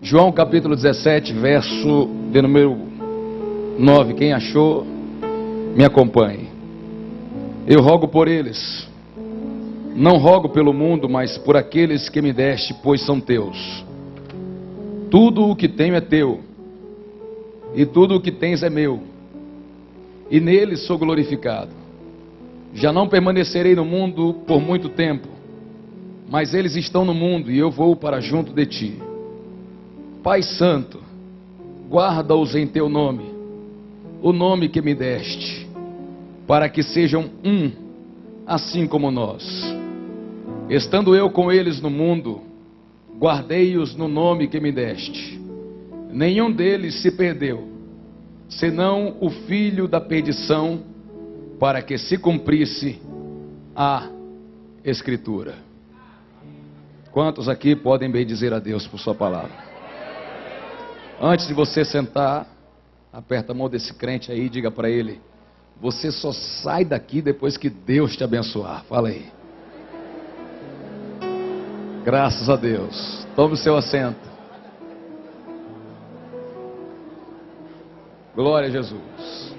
João capítulo 17, verso de número 9. Quem achou, me acompanhe. Eu rogo por eles, não rogo pelo mundo, mas por aqueles que me deste, pois são teus. Tudo o que tenho é teu, e tudo o que tens é meu, e neles sou glorificado. Já não permanecerei no mundo por muito tempo, mas eles estão no mundo e eu vou para junto de ti. Pai Santo, guarda-os em teu nome, o nome que me deste, para que sejam um, assim como nós. Estando eu com eles no mundo, guardei-os no nome que me deste. Nenhum deles se perdeu, senão o filho da perdição, para que se cumprisse a Escritura. Quantos aqui podem bendizer a Deus por sua palavra? Antes de você sentar, aperta a mão desse crente aí e diga para ele: você só sai daqui depois que Deus te abençoar. Fala aí. Graças a Deus. Tome o seu assento. Glória a Jesus.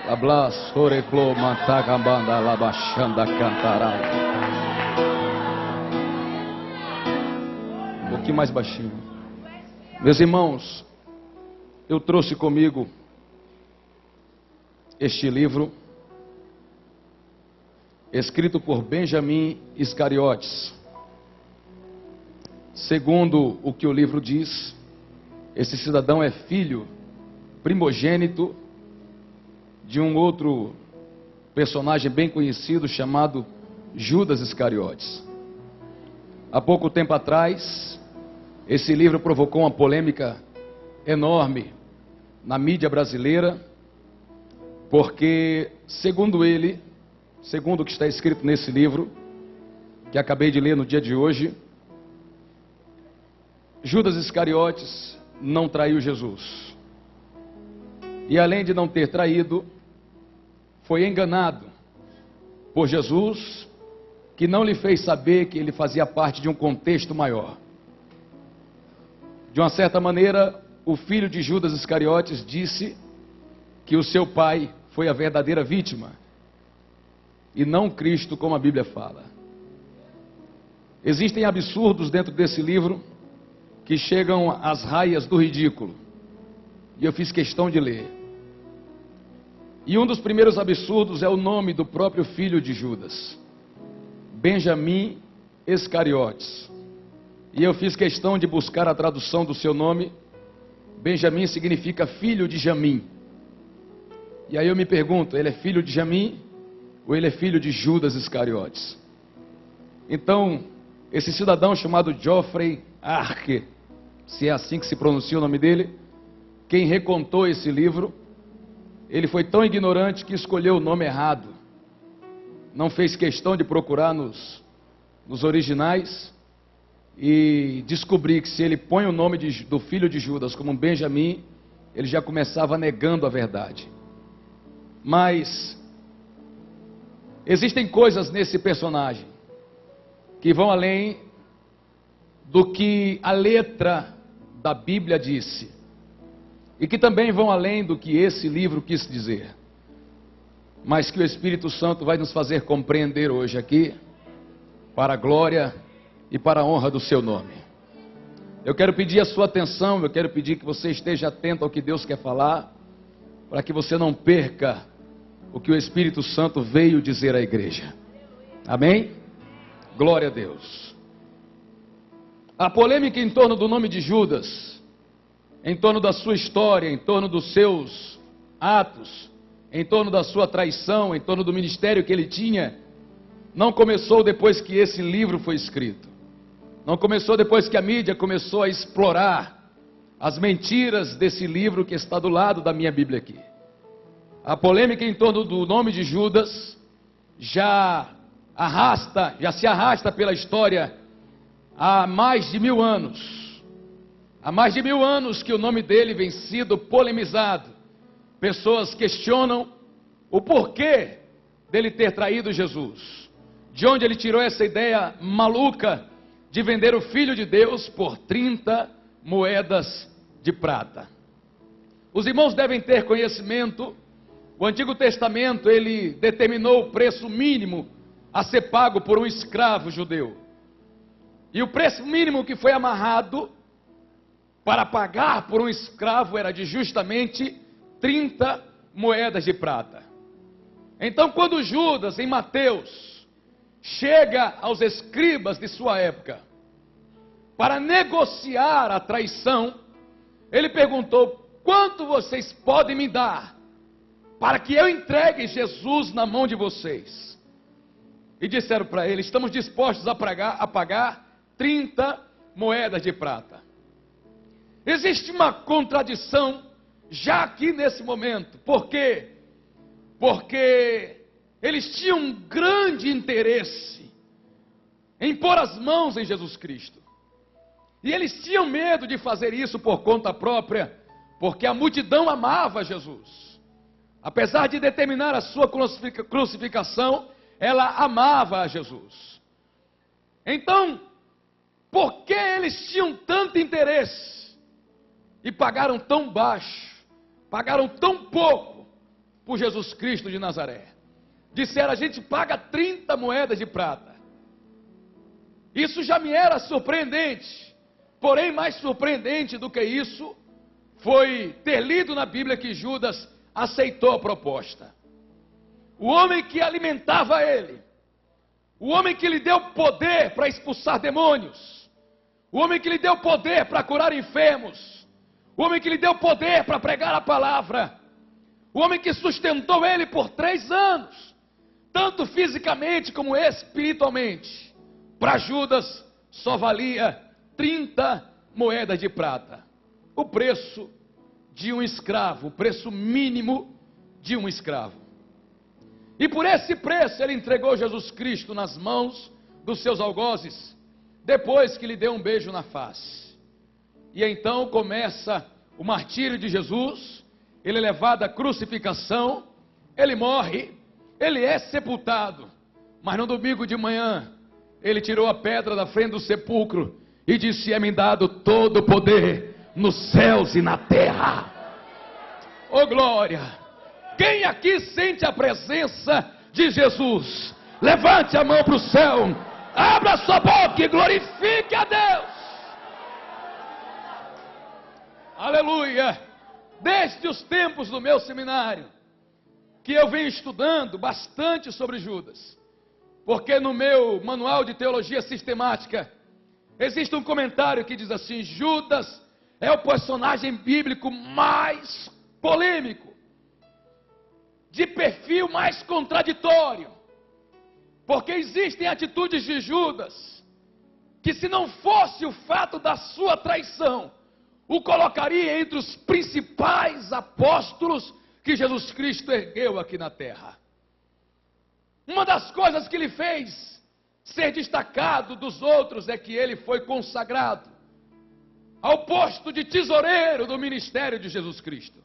Lablas, Soreclo, Matagambanda, Labachanda, Cantarai. Um pouquinho mais baixinho. Meus irmãos, eu trouxe comigo este livro, escrito por Benjamin Iscariotes. Segundo o que o livro diz, esse cidadão é filho primogênito de um outro personagem bem conhecido chamado Judas Iscariotes. Há pouco tempo atrás, esse livro provocou uma polêmica enorme na mídia brasileira, porque, segundo ele, segundo o que está escrito nesse livro, que acabei de ler no dia de hoje, Judas Iscariotes não traiu Jesus. E além de não ter traído, foi enganado por Jesus, que não lhe fez saber que ele fazia parte de um contexto maior. De uma certa maneira, o filho de Judas Iscariotes disse que o seu pai foi a verdadeira vítima, e não Cristo, como a Bíblia fala. Existem absurdos dentro desse livro que chegam às raias do ridículo, e eu fiz questão de ler. E um dos primeiros absurdos é o nome do próprio filho de Judas, Benjamin Iscariotes. E eu fiz questão de buscar a tradução do seu nome. Benjamin significa filho de Jamim. E aí eu me pergunto, ele é filho de Jamim ou ele é filho de Judas Iscariotes? Então, esse cidadão chamado Geoffrey Arke, se é assim que se pronuncia o nome dele, quem recontou esse livro, ele foi tão ignorante que escolheu o nome errado. Não fez questão de procurar nos originais e descobri que se ele põe o nome do filho de Judas como Benjamim, ele já começava negando a verdade. Mas existem coisas nesse personagem que vão além do que a letra da Bíblia disse, e que também vão além do que esse livro quis dizer, mas que o Espírito Santo vai nos fazer compreender hoje aqui, para a glória e para a honra do seu nome. Eu quero pedir a sua atenção, eu quero pedir que você esteja atento ao que Deus quer falar, para que você não perca o que o Espírito Santo veio dizer à igreja. Amém? Glória a Deus. A polêmica em torno do nome de Judas, em torno da sua história, em torno dos seus atos, em torno da sua traição, em torno do ministério que ele tinha, não começou depois que esse livro foi escrito. Não começou depois que a mídia começou a explorar as mentiras desse livro que está do lado da minha Bíblia aqui. A polêmica em torno do nome de Judas já se arrasta pela história há mais de 1000 anos. Há mais de 1000 anos que o nome dele vem sido polemizado. Pessoas questionam o porquê dele ter traído Jesus. De onde ele tirou essa ideia maluca de vender o Filho de Deus por 30 moedas de prata. Os irmãos devem ter conhecimento, o Antigo Testamento, ele determinou o preço mínimo a ser pago por um escravo judeu. E o preço mínimo que foi amarrado para pagar por um escravo era de justamente 30 moedas de prata. Então, quando Judas, em Mateus, chega aos escribas de sua época para negociar a traição, ele perguntou: quanto vocês podem me dar para que eu entregue Jesus na mão de vocês? E disseram para ele: estamos dispostos a pagar 30 moedas de prata. Existe uma contradição já aqui nesse momento. Por quê? Porque eles tinham um grande interesse em pôr as mãos em Jesus Cristo. E eles tinham medo de fazer isso por conta própria, porque a multidão amava Jesus. Apesar de determinar a sua crucificação, ela amava a Jesus. Então, por que eles tinham tanto interesse e pagaram tão baixo, pagaram tão pouco por Jesus Cristo de Nazaré? Disseram: a gente paga 30 moedas de prata. Isso já me era surpreendente, porém mais surpreendente do que isso foi ter lido na Bíblia que Judas aceitou a proposta. O homem que alimentava ele, o homem que lhe deu poder para expulsar demônios, o homem que lhe deu poder para curar enfermos, o homem que lhe deu poder para pregar a palavra, o homem que sustentou ele por 3 anos, tanto fisicamente como espiritualmente, para Judas só valia 30 moedas de prata. O preço de um escravo, o preço mínimo de um escravo. E por esse preço ele entregou Jesus Cristo nas mãos dos seus algozes, depois que lhe deu um beijo na face. E então começa o martírio de Jesus. Ele é levado à crucificação, ele morre, ele é sepultado, mas no domingo de manhã, ele tirou a pedra da frente do sepulcro e disse: é-me dado todo o poder nos céus e na terra. Oh glória! Quem aqui sente a presença de Jesus? Levante a mão para o céu, abra sua boca e glorifique a Deus. Aleluia! Desde os tempos do meu seminário, que eu venho estudando bastante sobre Judas, porque no meu manual de teologia sistemática existe um comentário que diz assim: Judas é o personagem bíblico mais polêmico, de perfil mais contraditório, porque existem atitudes de Judas que, se não fosse o fato da sua traição, o colocaria entre os principais apóstolos que Jesus Cristo ergueu aqui na terra. Uma das coisas que ele fez ser destacado dos outros é que ele foi consagrado ao posto de tesoureiro do ministério de Jesus Cristo.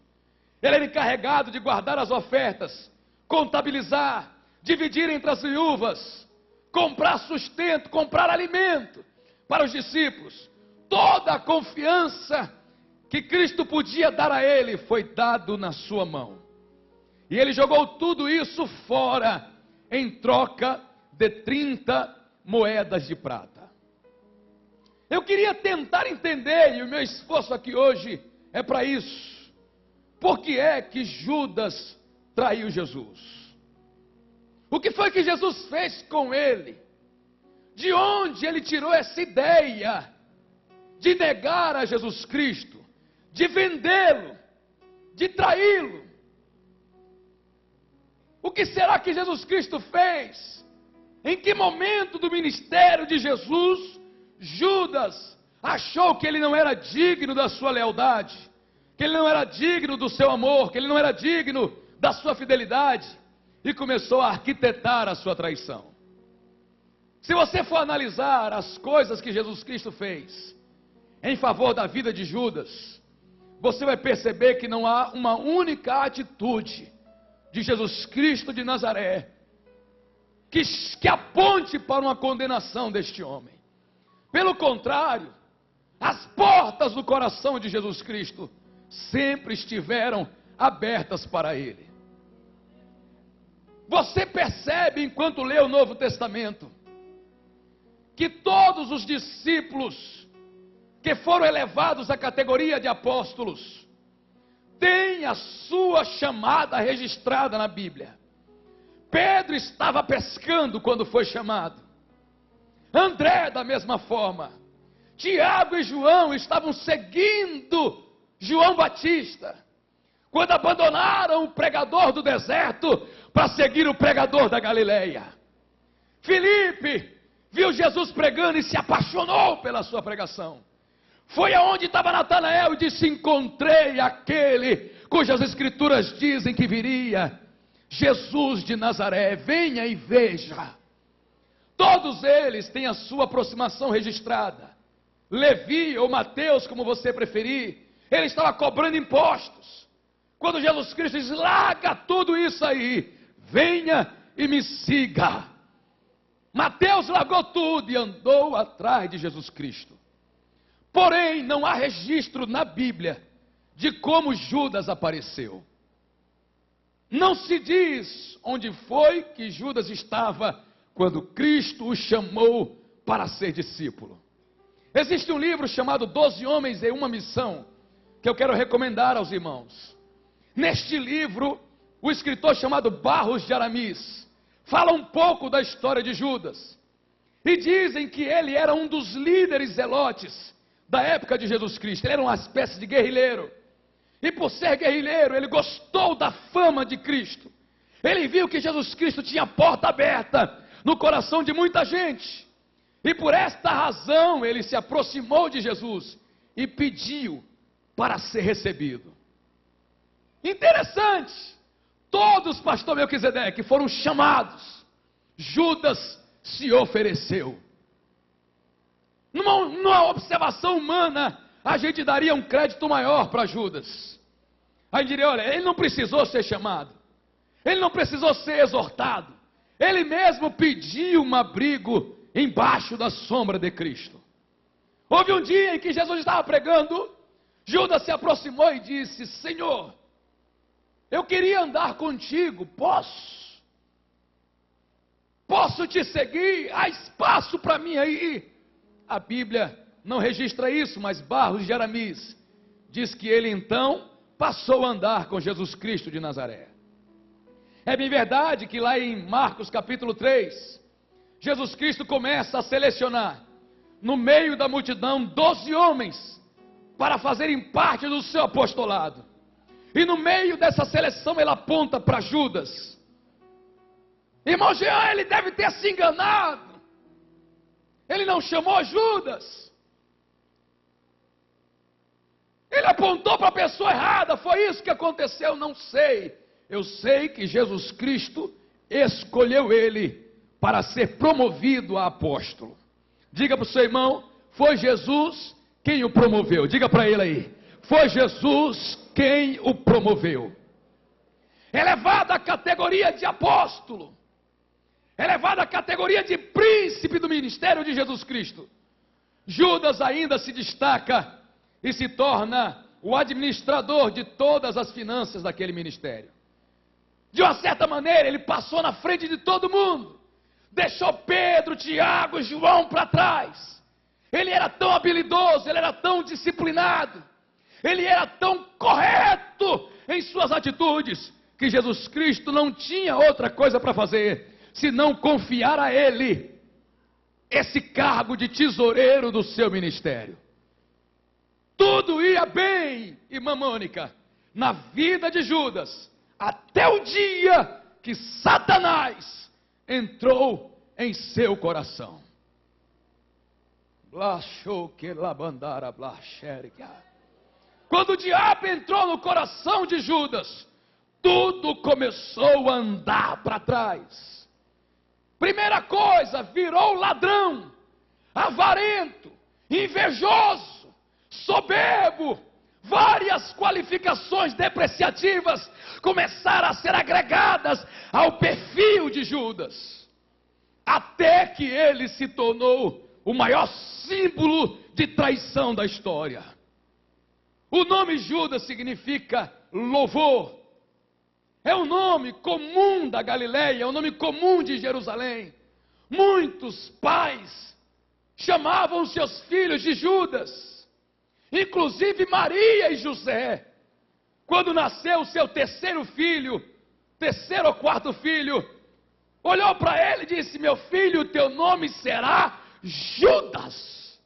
Ele era encarregado de guardar as ofertas, contabilizar, dividir entre as viúvas, comprar sustento, comprar alimento para os discípulos. Toda a confiança que Cristo podia dar a ele foi dado na sua mão. E ele jogou tudo isso fora em troca de 30 moedas de prata. Eu queria tentar entender, e o meu esforço aqui hoje é para isso. Por que é que Judas traiu Jesus? O que foi que Jesus fez com ele? De onde ele tirou essa ideia de negar a Jesus Cristo, de vendê-lo, de traí-lo? O que será que Jesus Cristo fez? Em que momento do ministério de Jesus, Judas achou que ele não era digno da sua lealdade, que ele não era digno do seu amor, que ele não era digno da sua fidelidade, e começou a arquitetar a sua traição? Se você for analisar as coisas que Jesus Cristo fez em favor da vida de Judas, você vai perceber que não há uma única atitude de Jesus Cristo de Nazaré que aponte para uma condenação deste homem. Pelo contrário, as portas do coração de Jesus Cristo sempre estiveram abertas para ele. Você percebe, enquanto lê o Novo Testamento, que todos os discípulos que foram elevados à categoria de apóstolos têm a sua chamada registrada na Bíblia. Pedro estava pescando quando foi chamado. André, da mesma forma. Tiago e João estavam seguindo João Batista, quando abandonaram o pregador do deserto para seguir o pregador da Galileia. Filipe viu Jesus pregando e se apaixonou pela sua pregação. Foi aonde estava Natanael e disse: encontrei aquele cujas escrituras dizem que viria, Jesus de Nazaré, venha e veja. Todos eles têm a sua aproximação registrada. Levi ou Mateus, como você preferir, ele estava cobrando impostos. Quando Jesus Cristo diz: larga tudo isso aí, venha e me siga. Mateus largou tudo e andou atrás de Jesus Cristo. Porém, não há registro na Bíblia de como Judas apareceu. Não se diz onde foi que Judas estava quando Cristo o chamou para ser discípulo. Existe um livro chamado 12 Homens e uma Missão, que eu quero recomendar aos irmãos. Neste livro, o escritor chamado Barros de Aramis fala um pouco da história de Judas. E dizem que ele era um dos líderes zelotes da época de Jesus Cristo. Ele era uma espécie de guerrilheiro. E por ser guerrilheiro, ele gostou da fama de Cristo. Ele viu que Jesus Cristo tinha a porta aberta no coração de muita gente. E por esta razão, ele se aproximou de Jesus e pediu para ser recebido. Interessante. Todos, pastor Melquisedeque, foram chamados. Judas se ofereceu. Numa observação humana, a gente daria um crédito maior para Judas. A gente diria: olha, ele não precisou ser chamado, ele não precisou ser exortado, ele mesmo pediu um abrigo embaixo da sombra de Cristo. Houve um dia em que Jesus estava pregando, Judas se aproximou e disse: Senhor, eu queria andar contigo, posso te seguir? Há espaço para mim aí? A Bíblia não registra isso, mas Barros de Aramis diz que ele então passou a andar com Jesus Cristo de Nazaré. É bem verdade que lá em Marcos capítulo 3, Jesus Cristo começa a selecionar no meio da multidão 12 homens para fazerem parte do seu apostolado. E no meio dessa seleção ele aponta para Judas. Irmão Jean, ele deve ter se enganado. Ele não chamou Judas. Ele apontou para a pessoa errada. Foi isso que aconteceu? Não sei. Eu sei que Jesus Cristo escolheu ele para ser promovido a apóstolo. Diga para o seu irmão: foi Jesus quem o promoveu. Diga para ele aí: foi Jesus quem o promoveu. Elevado à categoria de apóstolo, elevado à categoria de príncipe do ministério de Jesus Cristo, Judas ainda se destaca e se torna o administrador de todas as finanças daquele ministério. De uma certa maneira, ele passou na frente de todo mundo, deixou Pedro, Tiago e João para trás. Ele era tão habilidoso, ele era tão disciplinado, ele era tão correto em suas atitudes, que Jesus Cristo não tinha outra coisa para fazer senão confiar a ele esse cargo de tesoureiro do seu ministério. Tudo ia bem, irmã Mônica, na vida de Judas, até o dia que Satanás entrou em seu coração. Quando o diabo entrou no coração de Judas, tudo começou a andar para trás. Primeira coisa, virou ladrão, avarento, invejoso, soberbo. Várias qualificações depreciativas começaram a ser agregadas ao perfil de Judas, até que ele se tornou o maior símbolo de traição da história. O nome Judas significa louvor. É um nome comum da Galileia, é um nome comum de Jerusalém. Muitos pais chamavam seus filhos de Judas. Inclusive Maria e José. Quando nasceu o seu terceiro ou quarto filho, olhou para ele e disse: meu filho, teu nome será Judas.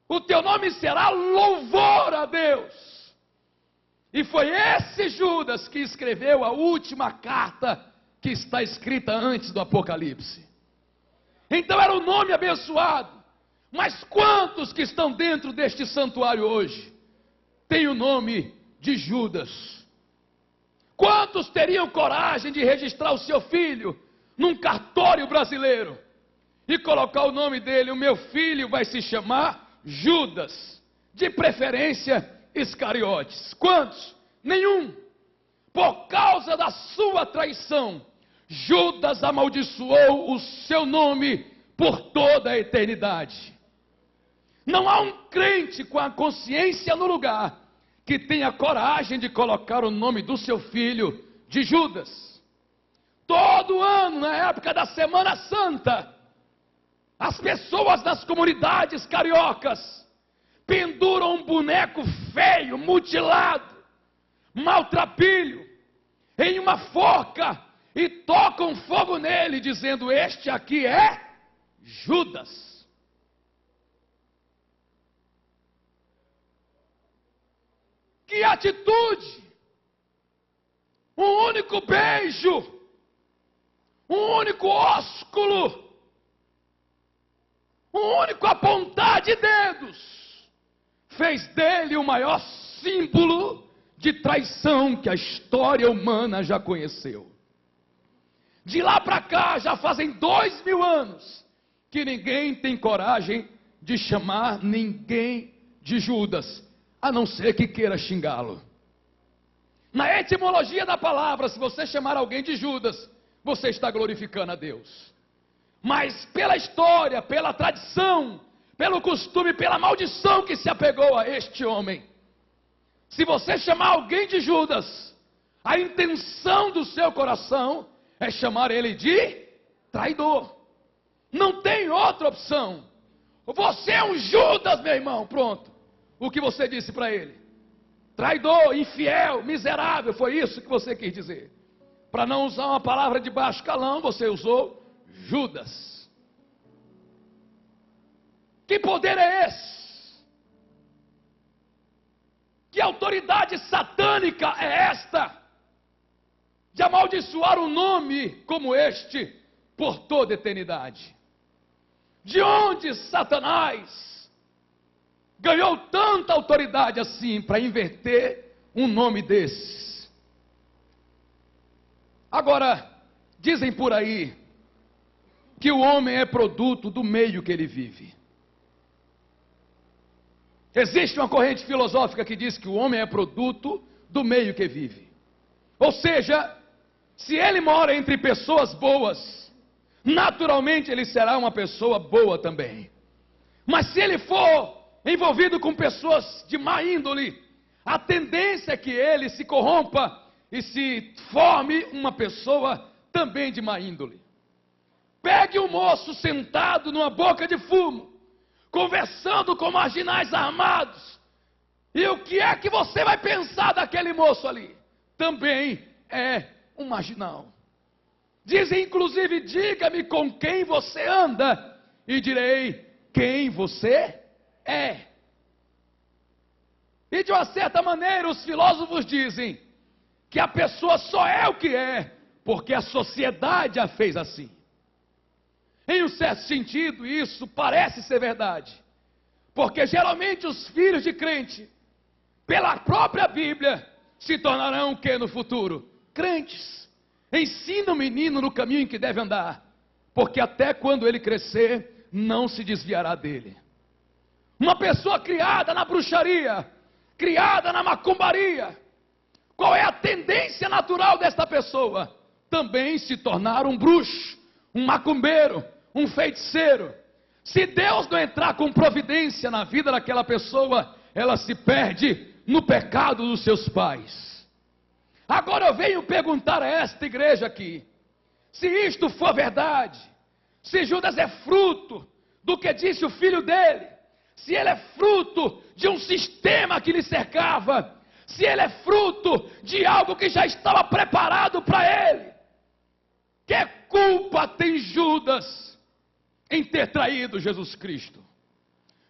O teu nome será louvor a Deus. E foi esse Judas que escreveu a última carta que está escrita antes do Apocalipse. Então era um nome abençoado. Mas quantos que estão dentro deste santuário hoje têm o nome de Judas? Quantos teriam coragem de registrar o seu filho num cartório brasileiro e colocar o nome dele? O meu filho vai se chamar Judas, de preferência Iscariotes. Quantos? Nenhum. Por causa da sua traição, Judas amaldiçoou o seu nome por toda a eternidade. Não há um crente com a consciência no lugar que tenha coragem de colocar o nome do seu filho de Judas. Todo ano, na época da Semana Santa, as pessoas nas comunidades cariocas penduram um boneco feio, mutilado, maltrapilho, em uma forca e tocam fogo nele, dizendo: este aqui é Judas. Que atitude! Um único beijo, um único ósculo, um único apontar de dedos, fez dele o maior símbolo de traição que a história humana já conheceu. De lá para cá, já fazem 2000 anos, que ninguém tem coragem de chamar ninguém de Judas, a não ser que queira xingá-lo. Na etimologia da palavra, se você chamar alguém de Judas, você está glorificando a Deus. Mas pela história, pela tradição, pelo costume, pela maldição que se apegou a este homem, se você chamar alguém de Judas, a intenção do seu coração é chamar ele de traidor. Não tem outra opção. Você é um Judas, meu irmão. Pronto. O que você disse para ele? Traidor, infiel, miserável. Foi isso que você quis dizer. Para não usar uma palavra de baixo calão, você usou Judas. Que poder é esse? Que autoridade satânica é esta? De amaldiçoar um nome como este por toda a eternidade. De onde Satanás ganhou tanta autoridade assim para inverter um nome desses? Agora, dizem por aí que o homem é produto do meio que ele vive. Existe uma corrente filosófica que diz que o homem é produto do meio que vive. Ou seja, se ele mora entre pessoas boas, naturalmente ele será uma pessoa boa também. Mas se ele for envolvido com pessoas de má índole, a tendência é que ele se corrompa e se forme uma pessoa também de má índole. Pegue um moço sentado numa boca de fumo, conversando com marginais armados, e o que é que você vai pensar daquele moço ali? Também é um marginal. Dizem inclusive: diga-me com quem você anda, e direi quem você é. E de uma certa maneira os filósofos dizem que a pessoa só é o que é porque a sociedade a fez assim. Em um certo sentido, isso parece ser verdade, porque geralmente os filhos de crente, pela própria Bíblia, se tornarão o que no futuro? Crentes. Ensina o menino no caminho em que deve andar, porque até quando ele crescer, não se desviará dele. Uma pessoa criada na bruxaria, criada na macumbaria, qual é a tendência natural desta pessoa? Também se tornar um bruxo, um macumbeiro, um feiticeiro. Se Deus não entrar com providência na vida daquela pessoa, ela se perde no pecado dos seus pais. Agora eu venho perguntar a esta igreja aqui, se isto for verdade, se Judas é fruto do que disse o filho dele, se ele é fruto de um sistema que lhe cercava, se ele é fruto de algo que já estava preparado para ele, que culpa tem Judas em ter traído Jesus Cristo?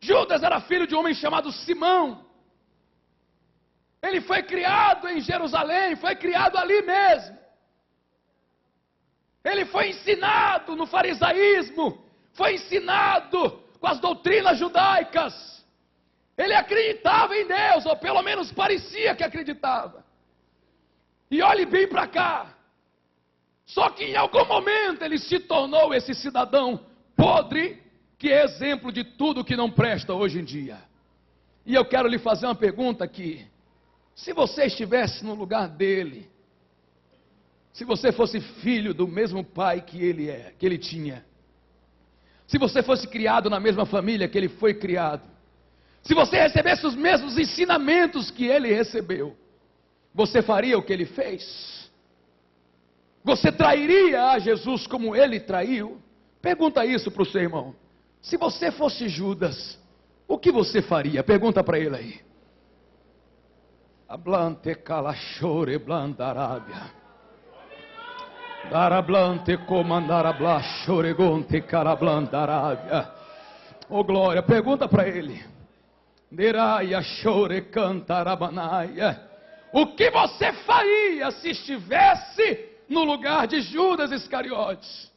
Judas era filho de um homem chamado Simão. Ele foi criado em Jerusalém, foi criado ali mesmo. Ele foi ensinado no farisaísmo, foi ensinado com as doutrinas judaicas. Ele acreditava em Deus, ou pelo menos parecia que acreditava. E olhe bem para cá. Só que em algum momento ele se tornou esse cidadão podre, que é exemplo de tudo que não presta hoje em dia. E eu quero lhe fazer uma pergunta aqui. Se você estivesse no lugar dele, se você fosse filho do mesmo pai que ele tinha, se você fosse criado na mesma família que ele foi criado, se você recebesse os mesmos ensinamentos que ele recebeu, você faria o que ele fez? Você trairia a Jesus como ele traiu? Pergunta isso para o seu irmão. Se você fosse Judas, o que você faria? Pergunta para ele aí. Ablante calachore blandarábia. Darablante comandarabla choregonte carablandarábia. Oh glória, pergunta para ele. Neraia chore cantarabanaia. O que você faria se estivesse no lugar de Judas Iscariotes?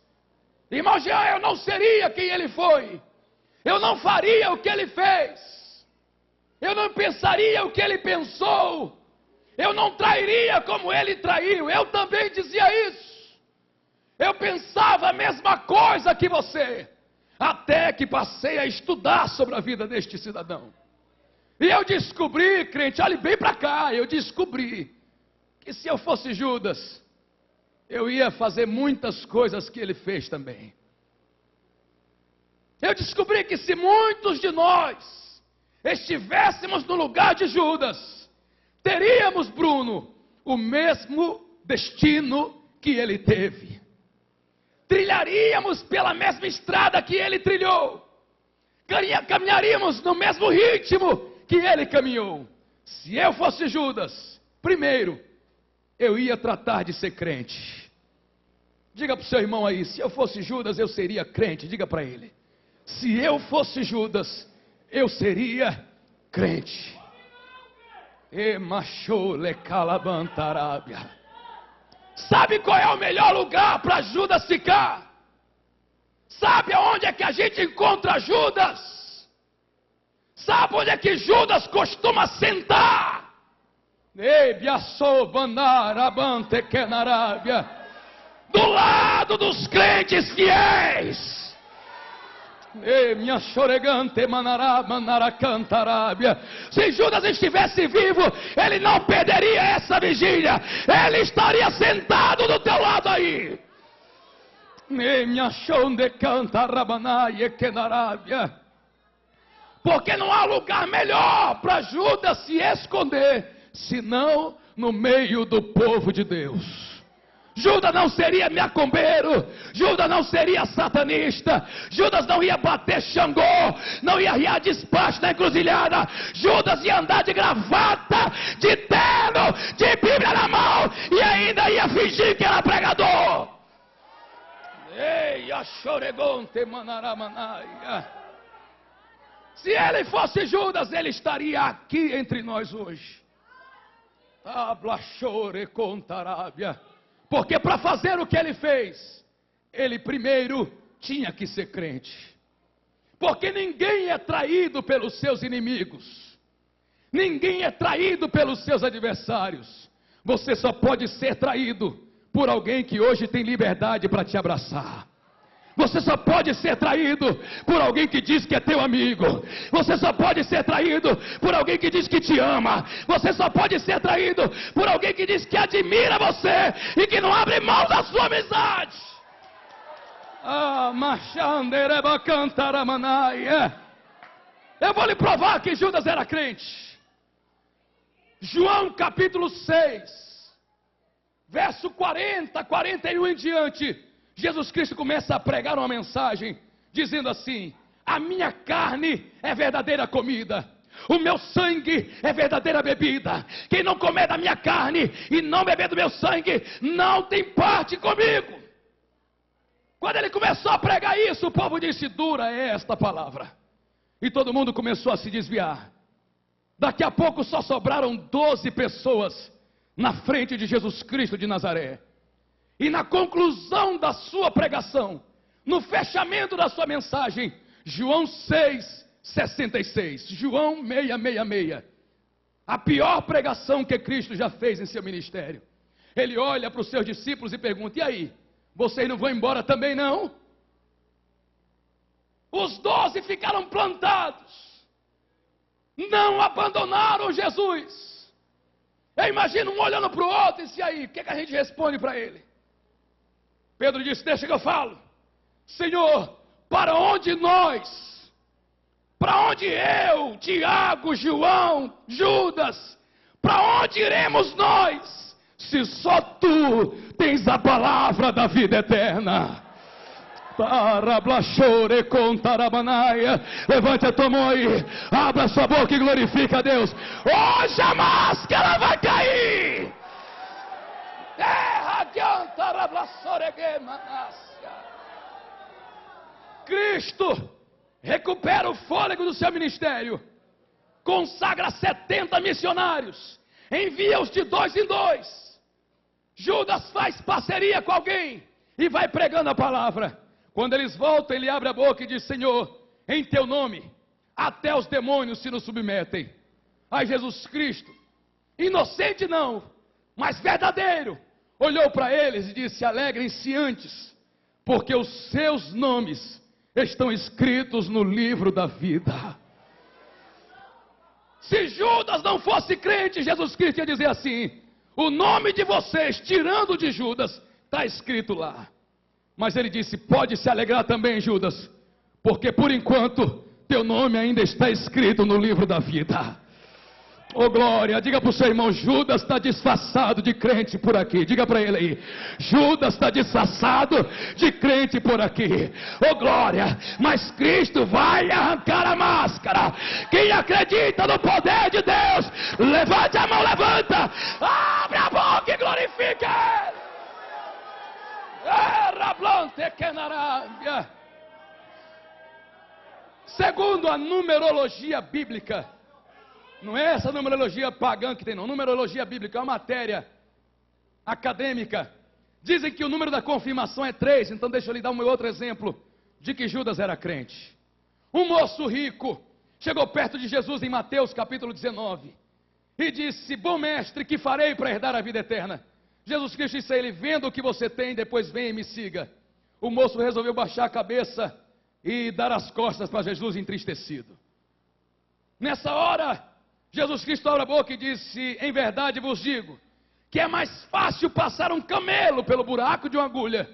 Irmão Jean, eu não seria quem ele foi. Eu não faria o que ele fez. Eu não pensaria o que ele pensou. Eu não trairia como ele traiu. Eu também dizia isso. Eu pensava a mesma coisa que você. Até que passei a estudar sobre a vida deste cidadão. E eu descobri, crente, olhe bem para cá, eu descobri que se eu fosse Judas, eu ia fazer muitas coisas que ele fez também. Eu descobri que se muitos de nós estivéssemos no lugar de Judas, teríamos, Bruno, o mesmo destino que ele teve. Trilharíamos pela mesma estrada que ele trilhou. Caminharíamos no mesmo ritmo que ele caminhou. Se eu fosse Judas, primeiro, eu ia tratar de ser crente. Diga para o seu irmão aí, se eu fosse Judas, eu seria crente. Diga para ele. Se eu fosse Judas, eu seria crente. E machole calabantarábia. Sabe qual é o melhor lugar para Judas ficar? Sabe aonde é que a gente encontra Judas? Sabe onde é que Judas costuma sentar? Do lado dos crentes fiéis. Minha choregante manará cantarábia. Se Judas estivesse vivo, ele não perderia essa vigília. Ele estaria sentado do teu lado aí. Minha chonde cantarabanaia quenarábia. Porque não há lugar melhor para Judas se esconder, senão no meio do povo de Deus. Judas não seria macumbeiro, Judas não seria satanista, Judas não ia bater Xangô, não ia riar despacho na encruzilhada, Judas ia andar de gravata, de terno, de Bíblia na mão, e ainda ia fingir que era pregador. Ei, a choregonte manaramanaia. Se ele fosse Judas, ele estaria aqui entre nós hoje. Tablachore contarábia. Porque para fazer o que ele fez, ele primeiro tinha que ser crente. Porque ninguém é traído pelos seus inimigos. Ninguém é traído pelos seus adversários. Você só pode ser traído por alguém que hoje tem liberdade para te abraçar. Você só pode ser traído por alguém que diz que é teu amigo. Você só pode ser traído por alguém que diz que te ama. Você só pode ser traído por alguém que diz que admira você e que não abre mão da sua amizade. Ah, machandereba cantaramanaia. Eu vou lhe provar que Judas era crente. João capítulo 6, verso 40, 41 em diante. Jesus Cristo começa a pregar uma mensagem, dizendo assim: a minha carne é verdadeira comida, o meu sangue é verdadeira bebida. Quem não comer da minha carne e não beber do meu sangue, não tem parte comigo. Quando ele começou a pregar isso, o povo disse: dura é esta palavra. E todo mundo começou a se desviar. Daqui a pouco só sobraram 12 pessoas na frente de Jesus Cristo de Nazaré. E na conclusão da sua pregação, no fechamento da sua mensagem, João 6,66, João 6,66, a pior pregação que Cristo já fez em seu ministério. Ele olha para os seus discípulos e pergunta: e aí, vocês não vão embora também não? Os 12 ficaram plantados, não abandonaram Jesus. Eu imagino um olhando para o outro e disse: e aí, o que a gente responde para ele? Pedro disse: deixa que eu falo. Senhor, para onde nós? Para onde eu, Tiago, João, Judas, para onde iremos nós, se só tu tens a palavra da vida eterna? Levante a tua mão aí, abra sua boca e glorifica a Deus. Hoje a máscara vai cair. Cristo recupera o fôlego do seu ministério, consagra 70 missionários, envia-os de 2 em 2. Judas faz parceria com alguém e vai pregando a palavra. Quando eles voltam, ele abre a boca e diz: Senhor, em teu nome, até os demônios se nos submetem. Aí Jesus Cristo, inocente não, mas verdadeiro, olhou para eles e disse: alegrem-se antes, porque os seus nomes estão escritos no livro da vida. Se Judas não fosse crente, Jesus Cristo ia dizer assim: o nome de vocês, tirando de Judas, está escrito lá. Mas ele disse: pode se alegrar também, Judas, porque por enquanto teu nome ainda está escrito no livro da vida. Oh glória, diga para o seu irmão: Judas está disfarçado de crente por aqui. Diga para ele aí: Judas está disfarçado de crente por aqui. Oh glória, mas Cristo vai arrancar a máscara. Quem acredita no poder de Deus, levante a mão, levanta, abre a boca e glorifique Ele. Segundo a numerologia bíblica, não é essa numerologia pagã que tem não, numerologia bíblica é uma matéria acadêmica. Dizem que o número da confirmação é 3, então deixa eu lhe dar um outro exemplo de que Judas era crente. Um moço rico chegou perto de Jesus em Mateus capítulo 19 e disse: bom mestre, que farei para herdar a vida eterna? Jesus Cristo disse a ele: venda o que você tem, depois venha e me siga. O moço resolveu baixar a cabeça e dar as costas para Jesus entristecido. Nessa hora, Jesus Cristo abre a boca e disse: em verdade vos digo, que é mais fácil passar um camelo pelo buraco de uma agulha,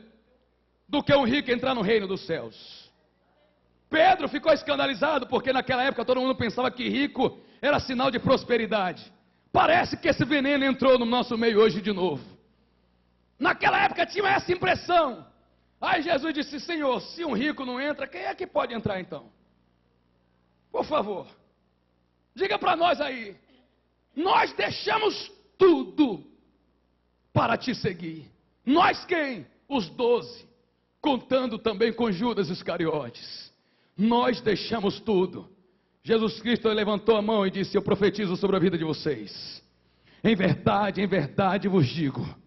do que um rico entrar no reino dos céus. Pedro ficou escandalizado, porque naquela época todo mundo pensava que rico era sinal de prosperidade. Parece que esse veneno entrou no nosso meio hoje de novo. Naquela época tinha essa impressão. Aí Jesus disse: Senhor, se um rico não entra, quem é que pode entrar então? Por favor, diga para nós aí. Nós deixamos tudo para te seguir. Nós quem? Os 12, contando também com Judas Iscariotes. Nós deixamos tudo. Jesus Cristo levantou a mão e disse: eu profetizo sobre a vida de vocês. Em verdade vos digo,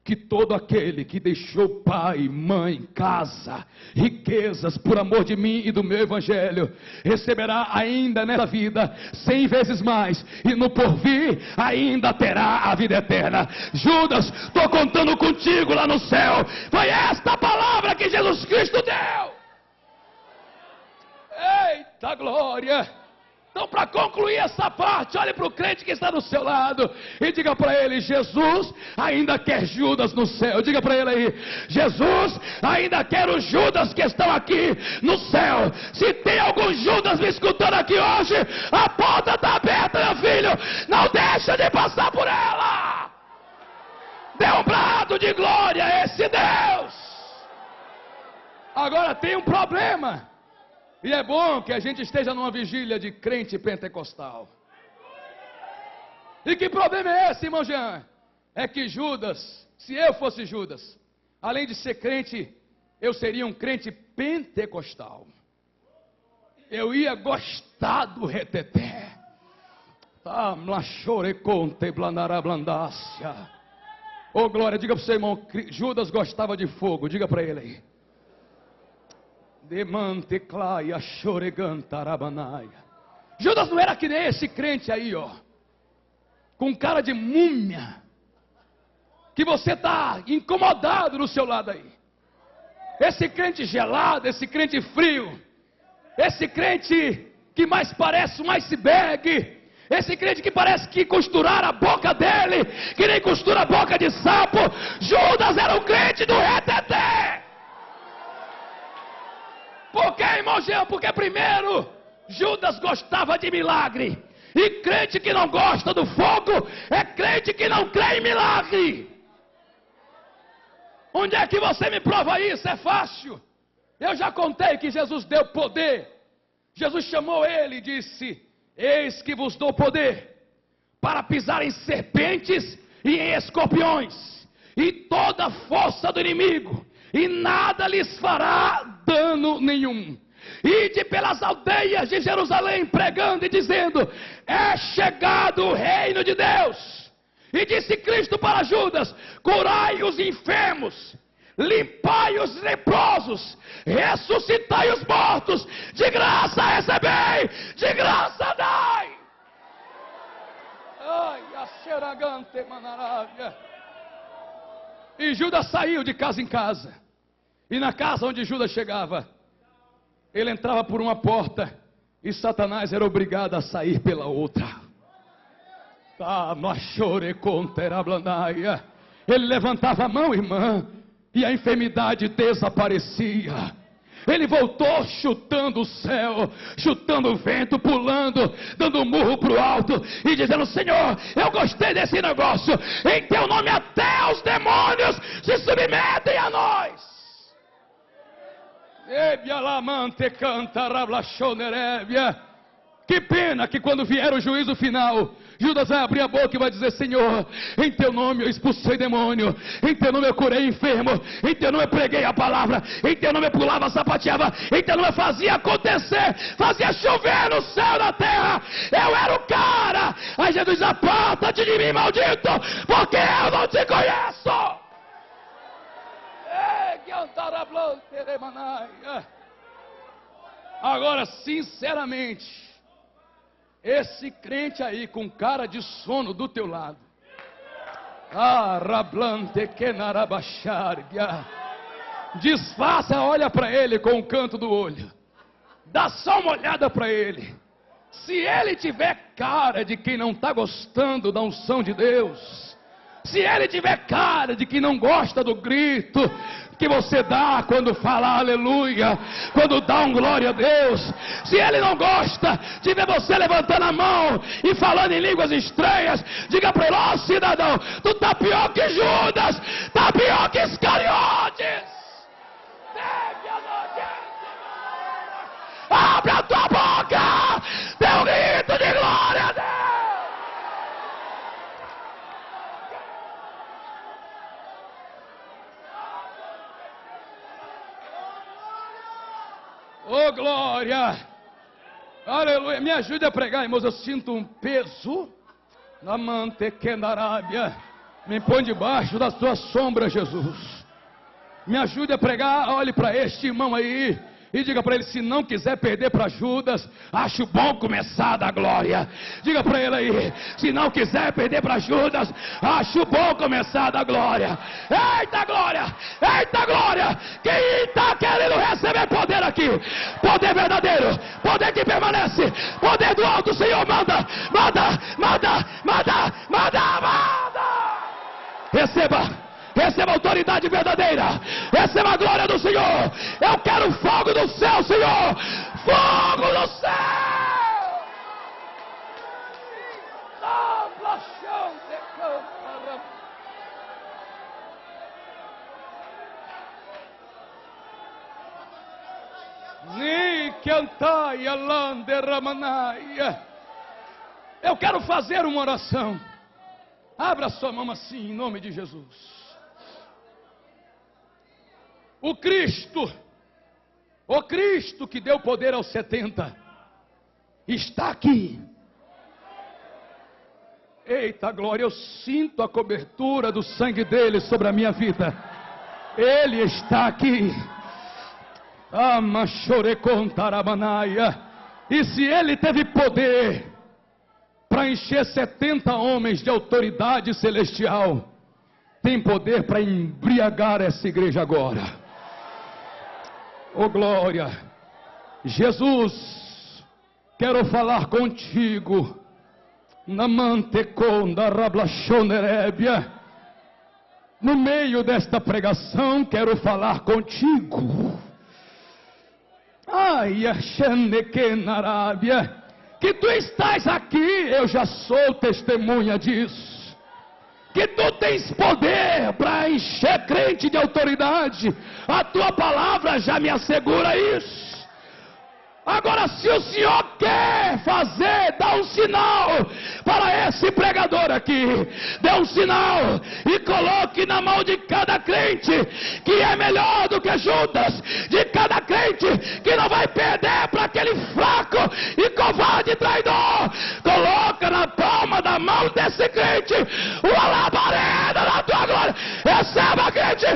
que todo aquele que deixou pai, mãe, casa, riquezas, por amor de mim e do meu evangelho, receberá ainda nessa vida 100 vezes mais, e no porvir ainda terá a vida eterna. Judas, estou contando contigo lá no céu. Foi esta a palavra que Jesus Cristo deu. Eita glória! Então, para concluir essa parte, olhe para o crente que está do seu lado e diga para ele: Jesus ainda quer Judas no céu. Diga para ele aí: Jesus ainda quer os Judas que estão aqui no céu. Se tem algum Judas me escutando aqui hoje, a porta está aberta, meu filho. Não deixa de passar por ela. Dê um brado de glória a esse Deus. Agora tem um problema. E é bom que a gente esteja numa vigília de crente pentecostal. E que problema é esse, irmão Jean? É que Judas, se eu fosse Judas, além de ser crente, eu seria um crente pentecostal. Eu ia gostar do reteté. Ô glória, diga para o seu irmão, Judas gostava de fogo, diga para ele aí. Judas não era que nem esse crente aí, ó, com cara de múmia, que você está incomodado no seu lado aí. Esse crente gelado, esse crente frio, esse crente que mais parece um iceberg, esse crente que parece que costuraram a boca dele, que nem costura a boca de sapo. Judas era o crente do reteté. Por que, irmão Jean? Porque primeiro, Judas gostava de milagre. E crente que não gosta do fogo é crente que não crê em milagre. Onde é que você me prova isso? É fácil. Eu já contei que Jesus deu poder. Jesus chamou ele e disse: eis que vos dou poder para pisar em serpentes e em escorpiões e toda a força do inimigo, e nada lhes fará dano nenhum. Ide pelas aldeias de Jerusalém, pregando e dizendo: é chegado o reino de Deus. E disse Cristo para Judas: curai os enfermos, limpai os leprosos, ressuscitai os mortos, de graça recebei, de graça dai. Ai, a xeragante manarabia. E Judas saiu de casa em casa. E na casa onde Judas chegava, ele entrava por uma porta e Satanás era obrigado a sair pela outra. Ele levantava a mão, irmã, e a enfermidade desaparecia. Ele voltou chutando o céu, chutando o vento, pulando, dando um murro para o alto e dizendo: Senhor, eu gostei desse negócio, em teu nome até os demônios se submetem a nós. Que pena que quando vier o juízo final, Judas vai abrir a boca e vai dizer: Senhor, em teu nome eu expulsei demônio, em teu nome eu curei enfermo, em teu nome eu preguei a palavra, em teu nome eu pulava, sapateava, em teu nome eu fazia acontecer, fazia chover no céu e na terra. Eu era o cara. Aí Jesus: aparta-te de mim, maldito, porque eu não te conheço. Agora, sinceramente, esse crente aí com cara de sono do teu lado, disfarça, olha para ele com o canto do olho, dá só uma olhada para ele. Se ele tiver cara de quem não está gostando da unção de Deus, se ele tiver cara de que não gosta do grito que você dá quando fala aleluia, quando dá um glória a Deus, se ele não gosta de ver você levantando a mão e falando em línguas estranhas, diga para ele: ó cidadão, tu tá pior que Judas, tá pior que Iscariotes. Abre a tua boca, dê um grito de glória a Deus. Oh glória, aleluia. Me ajude a pregar, irmãos. Eu sinto um peso na mantequena arábia. Me põe debaixo da tua sombra, Jesus. Me ajude a pregar. Olhe para este irmão aí E diga para ele, se não quiser perder para Judas, acho bom começar da glória. Diga para ele aí, se não quiser perder para Judas, acho bom começar da glória. Eita glória, eita glória. Quem está querendo receber poder aqui? Poder verdadeiro, poder que permanece, poder do alto, Senhor, manda, manda, manda, manda, manda, manda. Receba a autoridade verdadeira. Receba a glória do Senhor. Eu quero fogo do céu, Senhor. Fogo do céu. Eu quero fazer uma oração. Abra sua mão assim, em nome de Jesus. O Cristo que deu poder aos 70, está aqui. Eita glória, eu sinto a cobertura do sangue dele sobre a minha vida. Ele está aqui. E se ele teve poder para encher 70 homens de autoridade celestial, tem poder para embriagar essa igreja agora. Oh glória, Jesus, quero falar contigo, na manteconda rablachonerebia, no meio desta pregação, quero falar contigo. Ai, Axanequenarábia, que tu estás aqui, eu já sou testemunha disso. Que tu tens poder para encher crente de autoridade. A tua palavra já me assegura isso. Agora, se o Senhor quer fazer, dá um sinal para esse pregador aqui. Dê um sinal e coloque na mão de cada crente que é melhor do que Judas. De cada crente que não vai perder para aquele fraco e covarde traidor. Coloca na palma da mão desse crente uma labareda da tua glória. Receba, crente,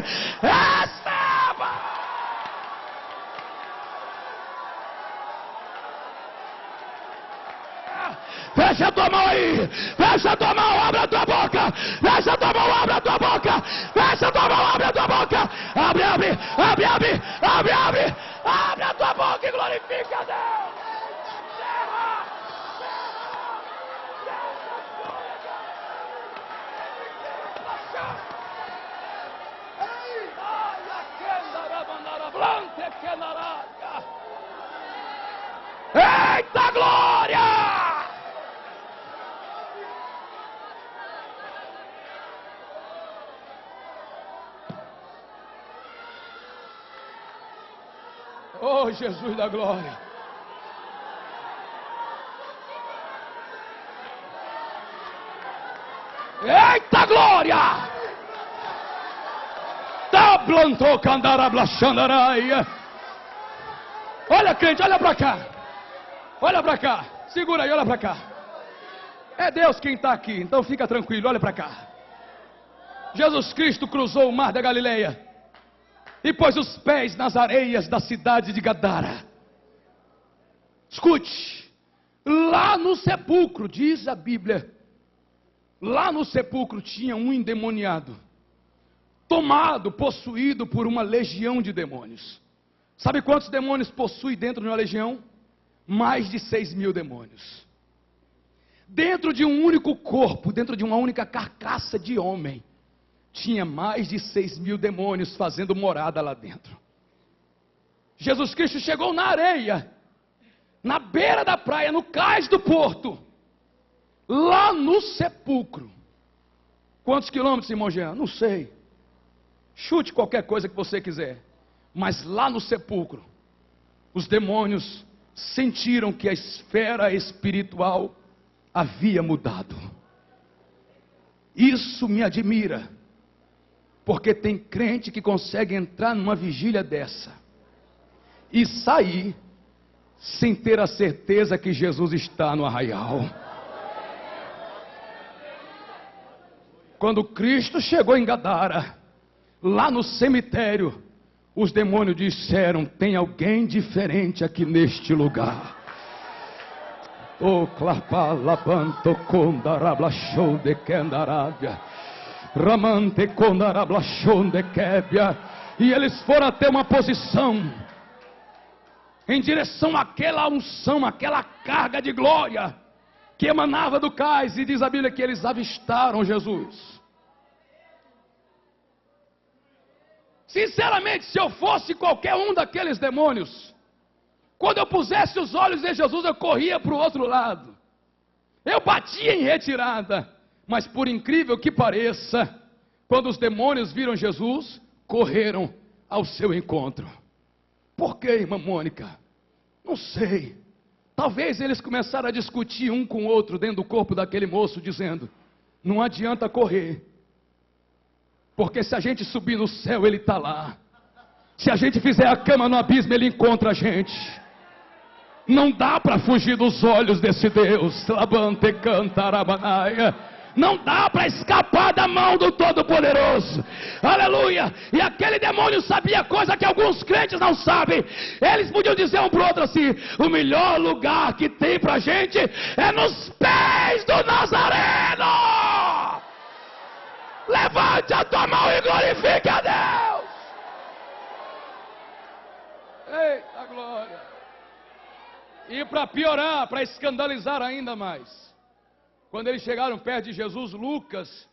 receba. Fecha a tua mão aí, fecha a tua mão, abre a tua boca, fecha a tua mão, abre a tua boca, fecha a tua mão, abre a tua boca, abre, abre, abre, abre, abre, abre, abre a tua boca e glorifica a Deus. Eita glória! Oh, Jesus da glória. Eita glória! Tá plantou candarabla xandaraia. Olha, crente, olha para cá. Olha para cá. Segura aí, olha para cá. É Deus quem está aqui, então fica tranquilo, olha para cá. Jesus Cristo cruzou o mar da Galileia e pôs os pés nas areias da cidade de Gadara. Escute, lá no sepulcro, diz a Bíblia, lá no sepulcro tinha um endemoniado, tomado, possuído por uma legião de demônios. Sabe quantos demônios possui dentro de uma legião? Mais de 6.000 demônios. Dentro de um único corpo, dentro de uma única carcaça de homem, tinha mais de 6.000 demônios fazendo morada lá dentro. Jesus Cristo chegou na areia, na beira da praia, no cais do porto, lá no sepulcro. Quantos quilômetros, irmão Jean? Não sei. Chute qualquer coisa que você quiser. Mas lá no sepulcro, os demônios sentiram que a esfera espiritual havia mudado. Isso me admira, porque tem crente que consegue entrar numa vigília dessa e sair sem ter a certeza que Jesus está no arraial. Quando Cristo chegou em Gadara, lá no cemitério, os demônios disseram: tem alguém diferente aqui neste lugar. O clapalabanto condarablaxou de candarábia, ramante condarablaxou de québia. E eles foram até uma posição em direção àquela unção, àquela carga de glória que emanava do cais. E diz a Bíblia que eles avistaram Jesus. Sinceramente, se eu fosse qualquer um daqueles demônios, quando eu pusesse os olhos em Jesus, eu corria para o outro lado. Eu batia em retirada. Mas por incrível que pareça, quando os demônios viram Jesus, correram ao seu encontro. Por quê, irmã Mônica? Não sei. Talvez eles começaram a discutir um com o outro dentro do corpo daquele moço, dizendo: não adianta correr, porque se a gente subir no céu, ele está lá. Se a gente fizer a cama no abismo, ele encontra a gente. Não dá para fugir dos olhos desse Deus. Labante cantarabanaia. Não dá para escapar da mão do Todo-Poderoso. Aleluia. E aquele demônio sabia coisa que alguns crentes não sabem. Eles podiam dizer um para o outro assim: o melhor lugar que tem para a gente é nos pés do Nazareno. Levante a tua mão e glorifique a Deus. Eita glória. E para piorar, para escandalizar ainda mais, quando eles chegaram perto de Jesus, Lucas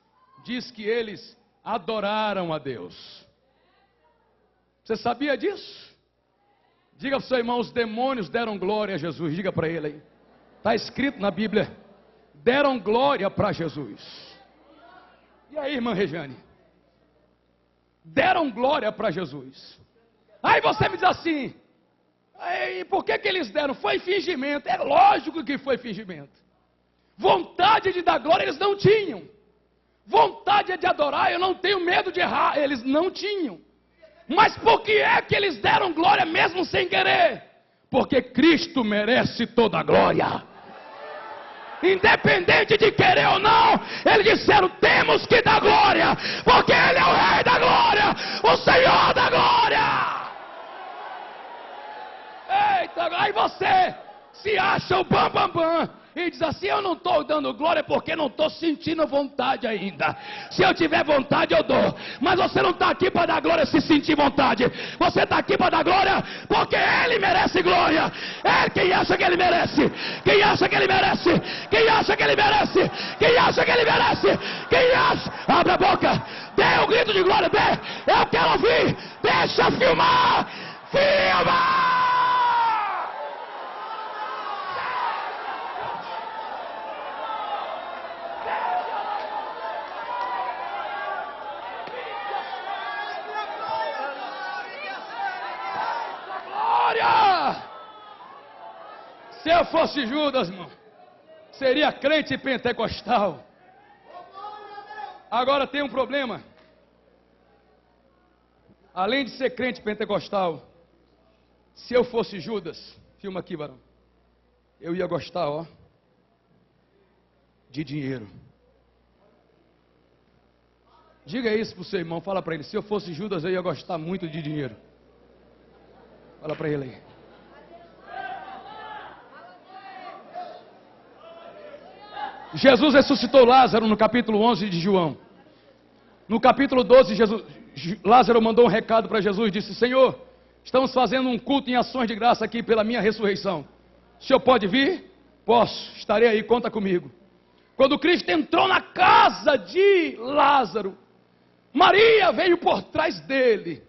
diz que eles adoraram a Deus. Você sabia disso? Diga para o seu irmão: os demônios deram glória a Jesus. Diga para ele aí. Está escrito na Bíblia: deram glória para Jesus. E aí, irmã Regiane? Deram glória para Jesus. Aí você me diz assim: e por que eles deram? Foi fingimento. É lógico que foi fingimento. Vontade de dar glória eles não tinham. Vontade de adorar, eu não tenho medo de errar, eles não tinham. Mas por que é que eles deram glória mesmo sem querer? Porque Cristo merece toda a glória. Independente de querer ou não, eles disseram: temos que dar glória, porque Ele é o Rei da glória, o Senhor da glória. Eita, aí você se acha o bam e diz assim: eu não estou dando glória porque não estou sentindo vontade ainda. Se eu tiver vontade eu dou. Mas você não está aqui para dar glória se sentir vontade. Você está aqui para dar glória porque Ele merece glória. É quem acha que Ele merece. Quem acha que Ele merece. Quem acha que Ele merece. Quem acha que Ele merece. Quem acha. Abre a boca. Dê um grito de glória. Dê. Eu quero ouvir. Deixa filmar. Filma. Se eu fosse Judas, irmão, seria crente pentecostal. Agora tem um problema. Além de ser crente pentecostal, se eu fosse Judas, filma aqui, varão, eu ia gostar, ó, de dinheiro. Diga isso pro seu irmão, fala para ele: se eu fosse Judas, eu ia gostar muito de dinheiro. Fala para ele aí. Jesus ressuscitou Lázaro no capítulo 11 de João. No capítulo 12, Lázaro mandou um recado para Jesus e disse: Senhor, estamos fazendo um culto em ações de graça aqui pela minha ressurreição. O senhor pode vir? Posso, estarei aí, conta comigo. Quando Cristo entrou na casa de Lázaro, Maria veio por trás dele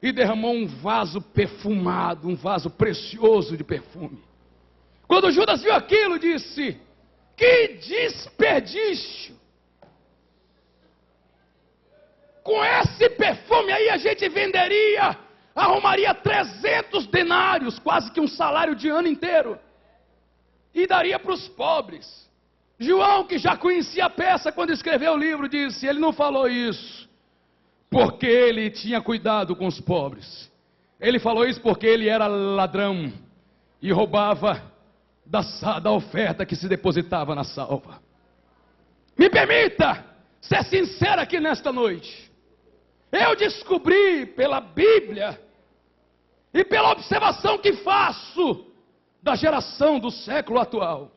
e derramou um vaso perfumado, um vaso precioso de perfume. Quando Judas viu aquilo, disse: que desperdício! Com esse perfume aí a gente venderia, arrumaria 300 denários, quase que um salário de ano inteiro, e daria para os pobres. João, que já conhecia a peça quando escreveu o livro, disse: ele não falou isso porque ele tinha cuidado com os pobres. Ele falou isso porque ele era ladrão e roubava da oferta que se depositava na salva. Me permita ser sincero aqui nesta noite. Eu descobri pela Bíblia e pela observação que faço da geração do século atual,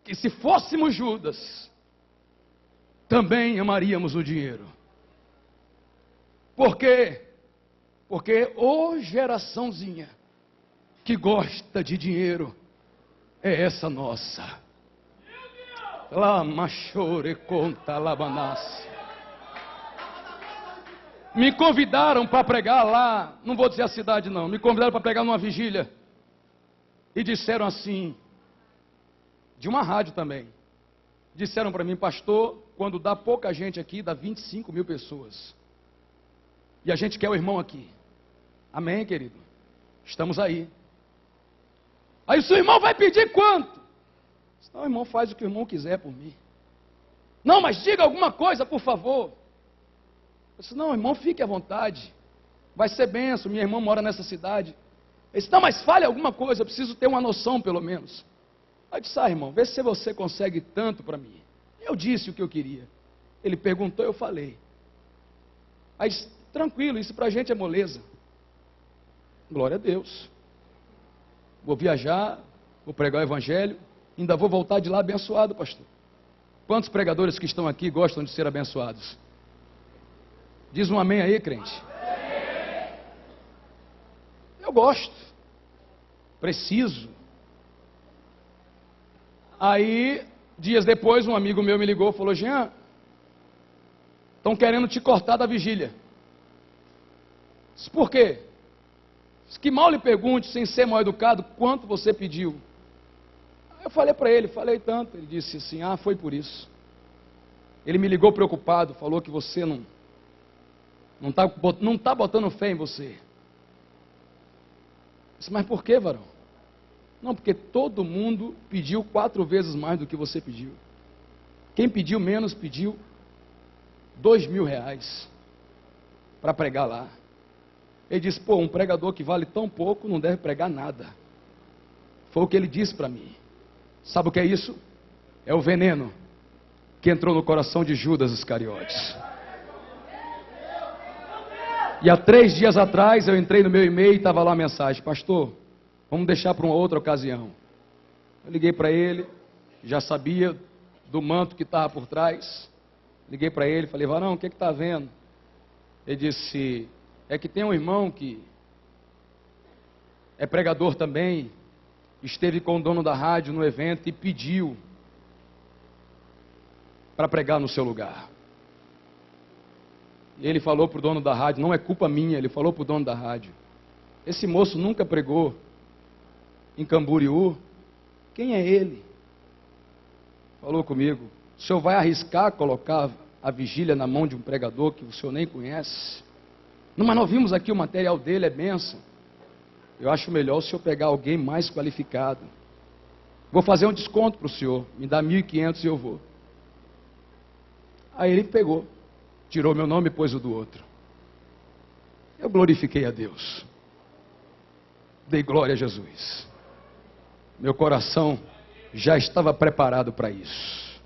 que se fôssemos Judas, também amaríamos o dinheiro. Por quê? Porque ô geraçãozinha que gosta de dinheiro é essa nossa. Lá machore conta labanás. Me convidaram para pregar lá, não vou dizer a cidade não, me convidaram para pregar numa vigília. E disseram assim, de uma rádio também, disseram para mim, pastor, quando dá pouca gente aqui, dá 25 mil pessoas. E a gente quer o irmão aqui. Amém, querido? Estamos aí. Aí o seu irmão vai pedir quanto? Não, o irmão faz o que o irmão quiser por mim. Não, mas diga alguma coisa, por favor. Eu disse, não, irmão, fique à vontade. Vai ser benção, minha irmã mora nessa cidade. Ele disse, não, mas fale alguma coisa, eu preciso ter uma noção pelo menos. Aí eu disse, irmão, vê se você consegue tanto para mim. Eu disse o que eu queria. Ele perguntou, eu falei. Aí disse, tranquilo, isso para a gente é moleza. Glória a Deus. Vou viajar, vou pregar o evangelho, ainda vou voltar de lá abençoado, pastor. Quantos pregadores que estão aqui gostam de ser abençoados? Diz um amém aí, crente. Eu gosto, preciso. Aí, dias depois, um amigo meu me ligou e falou, Jean, estão querendo te cortar da vigília. Disse, por quê? Disse, que mal lhe pergunte, sem ser mal educado, quanto você pediu. Aí eu falei para ele, falei tanto. Ele disse assim, foi por isso. Ele me ligou preocupado, falou que você não tá botando fé em você. Disse, mas por que, varão? Não, porque todo mundo pediu 4 vezes mais do que você pediu. Quem pediu menos pediu R$2.000 para pregar lá. Ele disse, pô, um pregador que vale tão pouco não deve pregar nada. Foi o que ele disse para mim. Sabe o que é isso? É o veneno que entrou no coração de Judas Iscariotes. E há 3 dias atrás eu entrei no meu e-mail e estava lá a mensagem, pastor, vamos deixar para uma outra ocasião. Eu liguei para ele, já sabia do manto que estava por trás. Liguei para ele, falei, varão, o que está vendo? Ele disse, é que tem um irmão que é pregador também, esteve com o dono da rádio no evento e pediu para pregar no seu lugar. Ele falou para o dono da rádio, não é culpa minha, ele falou para o dono da rádio, esse moço nunca pregou em Camboriú, quem é ele? Falou comigo, o senhor vai arriscar colocar a vigília na mão de um pregador que o senhor nem conhece? Não, mas nós vimos aqui o material dele, é bênção. Eu acho melhor o senhor pegar alguém mais qualificado. Vou fazer um desconto para o senhor, me dá 1.500 e eu vou. Aí ele pegou, tirou meu nome e pôs o do outro. Eu glorifiquei a Deus. Dei glória a Jesus. Meu coração já estava preparado para isso.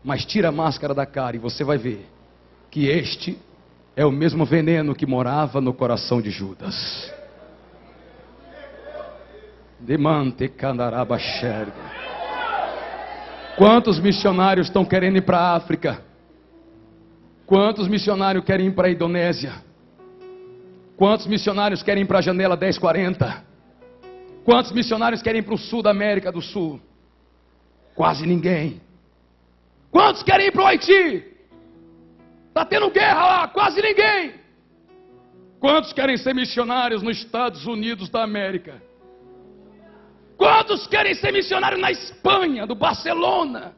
Mas tira a máscara da cara e você vai ver que este é o mesmo veneno que morava no coração de Judas. Demante candaraba xerga. Quantos missionários estão querendo ir para a África? Quantos missionários querem ir para a Indonésia? Quantos missionários querem ir para a janela 1040? Quantos missionários querem ir para o sul da América do Sul? Quase ninguém. Quantos querem ir para o Haiti? Está tendo guerra lá, quase ninguém. Quantos querem ser missionários nos Estados Unidos da América? Quantos querem ser missionários na Espanha, do Barcelona?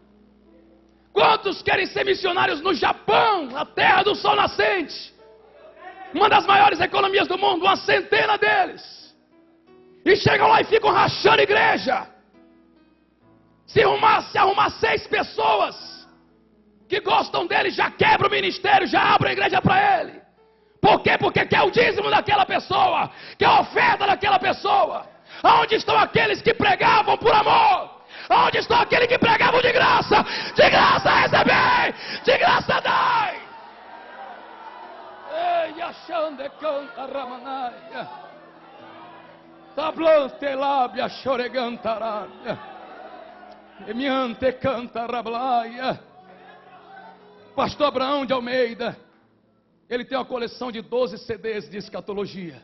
Quantos querem ser missionários no Japão, na terra do sol nascente? Uma das maiores economias do mundo, 100 deles. E chegam lá e ficam rachando igreja. Se arrumar 6 pessoas que gostam dele, já quebra o ministério, já abre a igreja para ele. Por quê? Porque quer o dízimo daquela pessoa, quer a oferta daquela pessoa. Aonde estão aqueles que pregavam por amor? Aonde estão aqueles que pregavam de graça? De graça recebei, de graça dai. Ei, achando canta ramanaia. Tablante lábia choregantarábia. Emiante canta rablaia. Pastor Abraão de Almeida, ele tem uma coleção de 12 CDs de escatologia.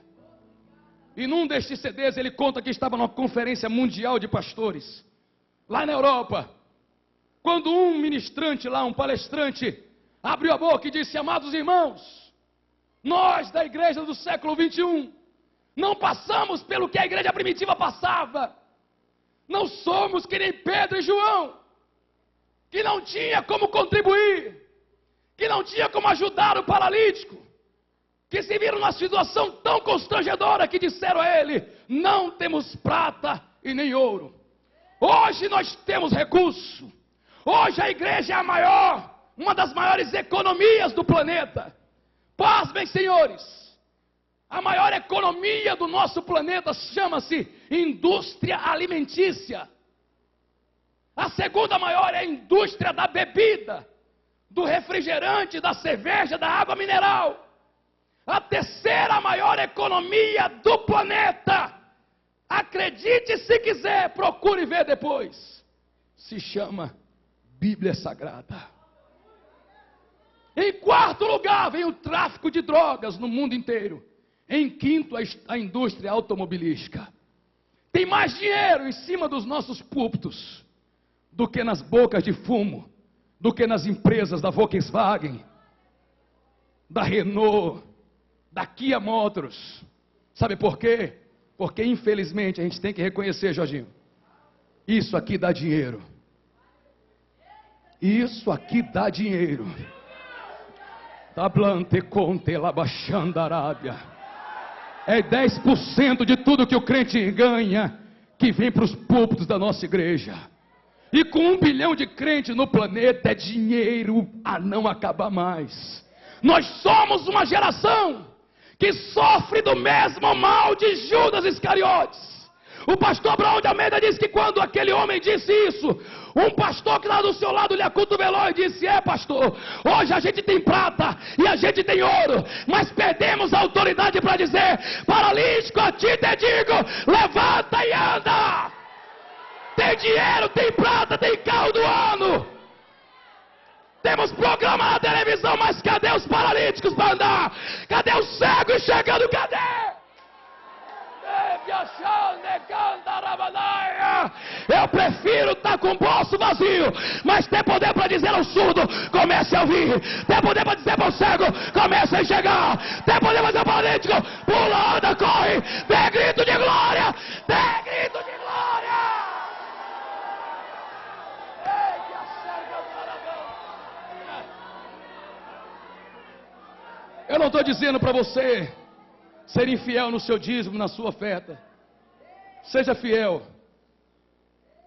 E num destes CDs ele conta que estava numa conferência mundial de pastores, lá na Europa, quando um ministrante lá, um palestrante, abriu a boca e disse: amados irmãos, nós da igreja do século 21, não passamos pelo que a igreja primitiva passava. Não somos que nem Pedro e João, que não tinha como contribuir, que não tinha como ajudar o paralítico, que se viram numa situação tão constrangedora que disseram a ele: não temos prata e nem ouro. Hoje nós temos recurso. Hoje a igreja é a maior, uma das maiores economias do planeta. Pasmem, senhores. A maior economia do nosso planeta chama-se indústria alimentícia. A segunda maior é a indústria da bebida, do refrigerante, da cerveja, da água mineral. A terceira maior economia do planeta, acredite se quiser, procure ver depois, se chama Bíblia Sagrada. Em quarto lugar vem o tráfico de drogas no mundo inteiro. Em quinto, a indústria automobilística. Tem mais dinheiro em cima dos nossos púlpitos do que nas bocas de fumo, do que nas empresas da Volkswagen, da Renault, da Kia Motors. Sabe por quê? Porque infelizmente a gente tem que reconhecer, Jorginho, isso aqui dá dinheiro. Isso aqui dá dinheiro. Tablante conte labachandarábia. É 10% de tudo que o crente ganha que vem para os púlpitos da nossa igreja. E com 1 bilhão de crentes no planeta, é dinheiro a não acabar mais. Nós somos uma geração que sofre do mesmo mal de Judas Iscariotes. O pastor Abraão de Almeida disse que quando aquele homem disse isso, um pastor que lá do seu lado lhe acotovelou e disse: é pastor, hoje a gente tem prata e a gente tem ouro, mas perdemos a autoridade para dizer: paralítico, a ti te digo, levanta e anda. Tem dinheiro, tem prata, tem carro do ano, temos programa na televisão, mas cadê os paralíticos para andar? Cadê o cego enxergando? Cadê? Eu prefiro estar com o bolso vazio, mas ter poder para dizer ao surdo: comece a ouvir. Ter poder para dizer para o cego: comece a enxergar. Ter poder para dizer ao paralítico: pula, anda, corre. Dê grito de glória. Dê grito de glória. Eu não estou dizendo para você ser infiel no seu dízimo, na sua oferta. Seja fiel.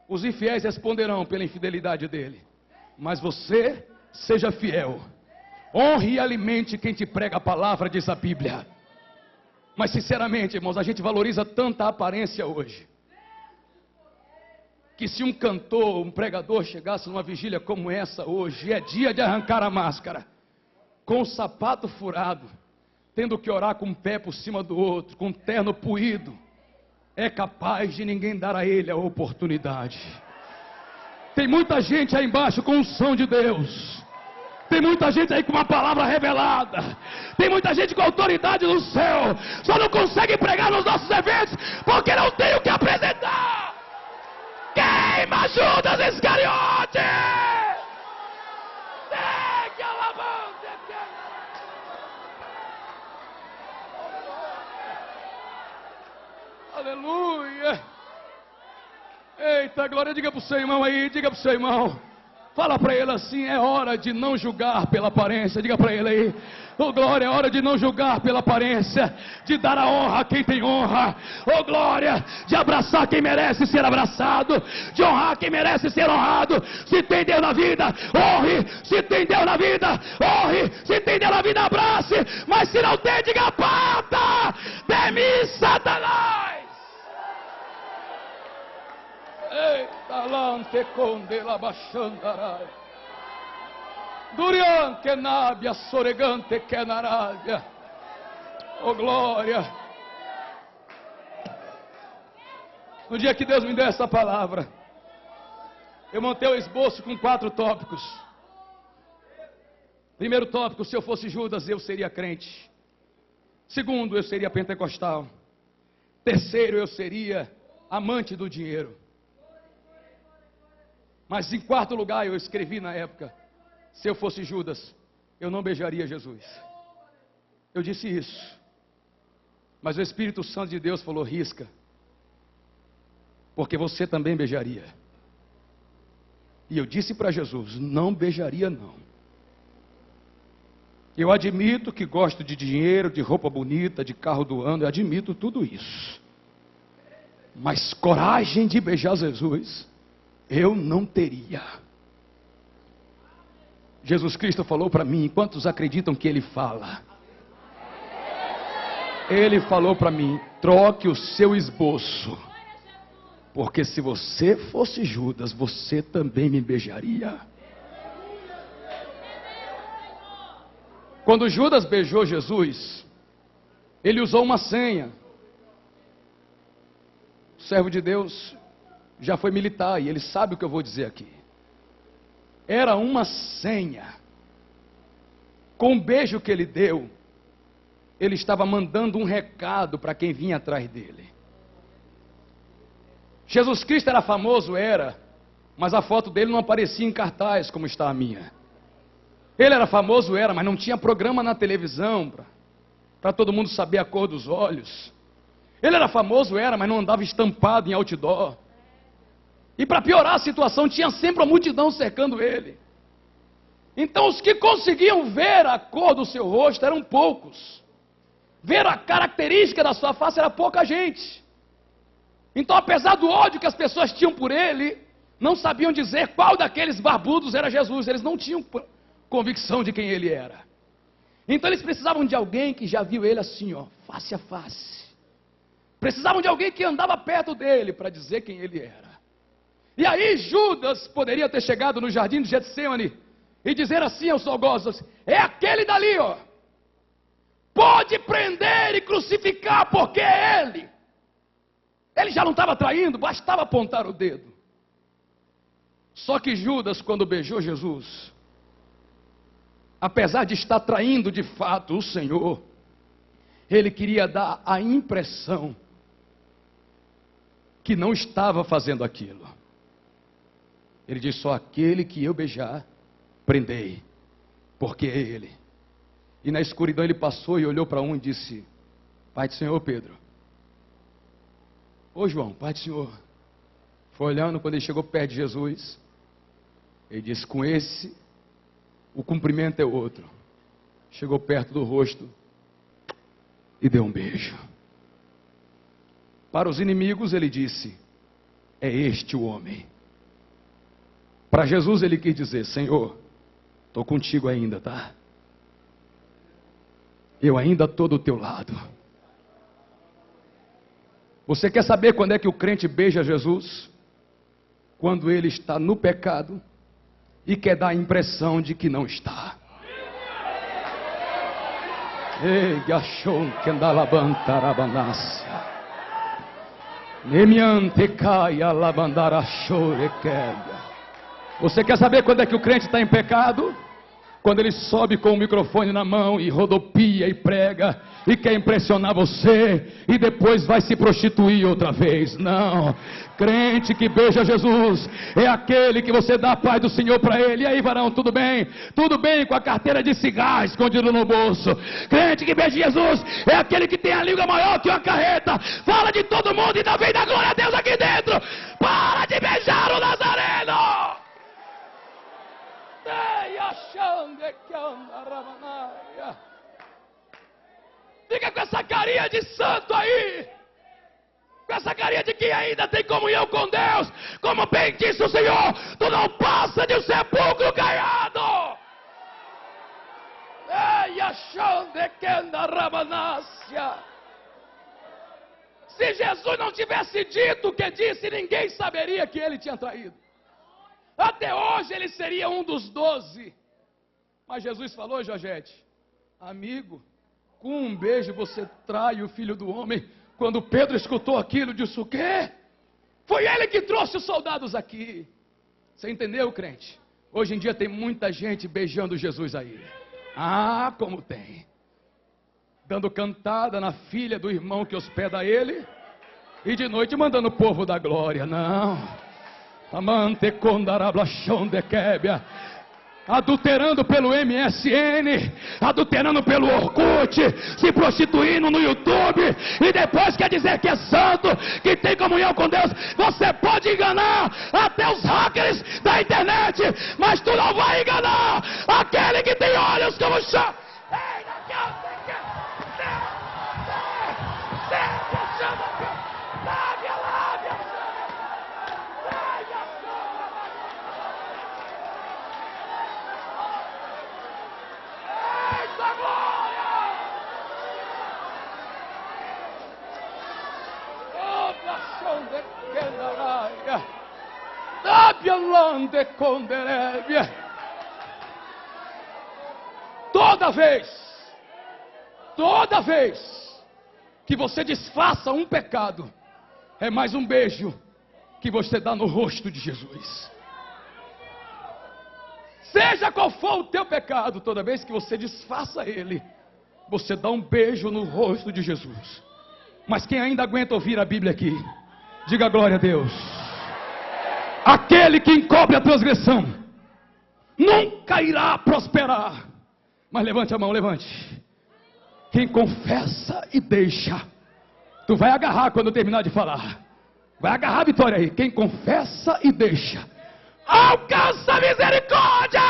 Os infiéis responderão pela infidelidade dele. Mas você seja fiel. Honre e alimente quem te prega a palavra, diz a Bíblia. Mas sinceramente, irmãos, a gente valoriza tanta aparência hoje, que se um cantor, um pregador chegasse numa vigília como essa hoje, é dia de arrancar a máscara, com o sapato furado, tendo que orar com um pé por cima do outro, com um terno puído, é capaz de ninguém dar a ele a oportunidade. Tem muita gente aí embaixo com unção de Deus. Tem muita gente aí com uma palavra revelada. Tem muita gente com autoridade no céu. Só não consegue pregar nos nossos eventos porque não tem o que apresentar. Queima Judas Iscariotes! Aleluia! Eita, glória, diga para o seu irmão aí, diga para o seu irmão. Fala para ele assim: é hora de não julgar pela aparência. Diga para ele aí: oh glória, é hora de não julgar pela aparência, de dar a honra a quem tem honra. Oh glória, de abraçar quem merece ser abraçado, de honrar quem merece ser honrado. Se tem Deus na vida, honre. Se tem Deus na vida, honre. Se tem Deus na vida, abrace. Mas se não tem, diga: pata de mim, Satanás. Eita, lante conde la baixandarai. Durian que nábia, soregante que narábia. Oh glória. No dia que Deus me deu essa palavra, eu montei o esboço com 4 tópicos. Primeiro tópico: se eu fosse Judas, eu seria crente. Segundo, eu seria pentecostal. Terceiro, eu seria amante do dinheiro. Mas em quarto lugar, eu escrevi na época: se eu fosse Judas, eu não beijaria Jesus. Eu disse isso. Mas o Espírito Santo de Deus falou: risca, porque você também beijaria. E eu disse para Jesus: não beijaria não. Eu admito que gosto de dinheiro, de roupa bonita, de carro do ano, eu admito tudo isso. Mas coragem de beijar Jesus, eu não teria. Jesus Cristo falou para mim: quantos acreditam que Ele fala? Ele falou para mim: troque o seu esboço, porque se você fosse Judas, você também me beijaria. Quando Judas beijou Jesus, ele usou uma senha. O servo de Deus já foi militar e ele sabe o que eu vou dizer aqui. Era uma senha. Com o beijo que ele deu, ele estava mandando um recado para quem vinha atrás dele. Jesus Cristo era famoso, era, mas a foto dele não aparecia em cartaz como está a minha. Ele era famoso, era, mas não tinha programa na televisão para todo mundo saber a cor dos olhos. Ele era famoso, era, mas não andava estampado em outdoor. E para piorar a situação, tinha sempre uma multidão cercando ele. Então os que conseguiam ver a cor do seu rosto eram poucos. Ver a característica da sua face era pouca gente. Então, apesar do ódio que as pessoas tinham por ele, não sabiam dizer qual daqueles barbudos era Jesus. Eles não tinham convicção de quem ele era. Então eles precisavam de alguém que já viu ele assim, ó, face a face. Precisavam de alguém que andava perto dele para dizer quem ele era. E aí Judas poderia ter chegado no jardim de Getsêmani e dizer assim aos algozes: é aquele dali, ó. Pode prender e crucificar, porque é ele. Ele já não estava traindo, bastava apontar o dedo. Só que Judas, quando beijou Jesus, apesar de estar traindo de fato o Senhor, ele queria dar a impressão que não estava fazendo aquilo. Ele disse: só aquele que eu beijar, prendei, porque é ele. E na escuridão ele passou e olhou para um e disse: Pai do Senhor, Pedro. Ô João, Pai do Senhor. Foi olhando, quando ele chegou perto de Jesus, ele disse: com esse, o cumprimento é outro. Chegou perto do rosto e deu um beijo. Para os inimigos ele disse: é este o homem. Para Jesus ele quis dizer: Senhor, estou contigo ainda, tá? Eu ainda estou do teu lado. Você quer saber quando é que o crente beija Jesus? Quando ele está no pecado e quer dar a impressão de que não está. Ei, gachon que andalabantarabanasia. Nemiante caia labandarachore. Você quer saber quando é que o crente está em pecado? Quando ele sobe com o microfone na mão e rodopia e prega e quer impressionar você e depois vai se prostituir outra vez. Não, crente que beija Jesus é aquele que você dá a paz do Senhor para ele. E aí, varão, tudo bem? Tudo bem com a carteira de cigarro escondido no bolso. Crente que beija Jesus é aquele que tem a língua maior que uma carreta, fala de todo mundo e ainda vem da glória a Deus aqui dentro. Para de beijar o Nazareno! Fica com essa carinha de santo aí, com essa carinha de que ainda tem comunhão com Deus. Como bem disse o Senhor, tu não passa de um sepulcro caiado. Se Jesus não tivesse dito o que disse, ninguém saberia que ele tinha traído. Até hoje ele seria um dos 12. Mas Jesus falou: Jorgete, amigo, com um beijo você trai o Filho do Homem. Quando Pedro escutou aquilo, disse: o quê? Foi Ele que trouxe os soldados aqui. Você entendeu, crente? Hoje em dia tem muita gente beijando Jesus aí. Ah, como tem. Dando cantada na filha do irmão que hospeda ele. E de noite mandando o povo da glória. Não. Amante condarablação de québia. Adulterando pelo MSN, adulterando pelo Orkut, se prostituindo no YouTube, e depois quer dizer que é santo, que tem comunhão com Deus. Você pode enganar até os hackers da internet, mas tu não vai enganar aquele que tem olhos como chão. Toda vez que você disfarça um pecado, é mais um beijo que você dá no rosto de Jesus. Seja qual for o teu pecado, toda vez que você disfarça ele, você dá um beijo no rosto de Jesus. Mas quem ainda aguenta ouvir a Bíblia aqui, diga glória a Deus. Aquele que encobre a transgressão nunca irá prosperar. Mas levante a mão, levante. Quem confessa e deixa, tu vai agarrar quando eu terminar de falar. Vai agarrar a vitória aí. Quem confessa e deixa, alcança a misericórdia.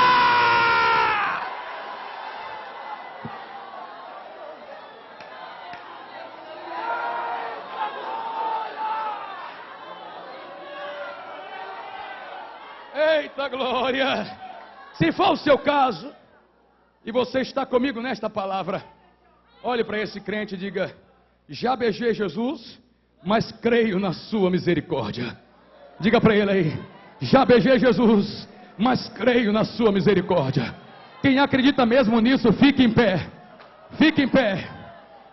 Eita glória! Se for o seu caso, e você está comigo nesta palavra, olhe para esse crente e diga: já beijei Jesus, mas creio na sua misericórdia. Diga para ele aí: já beijei Jesus, mas creio na sua misericórdia. Quem acredita mesmo nisso, fique em pé. Fique em pé.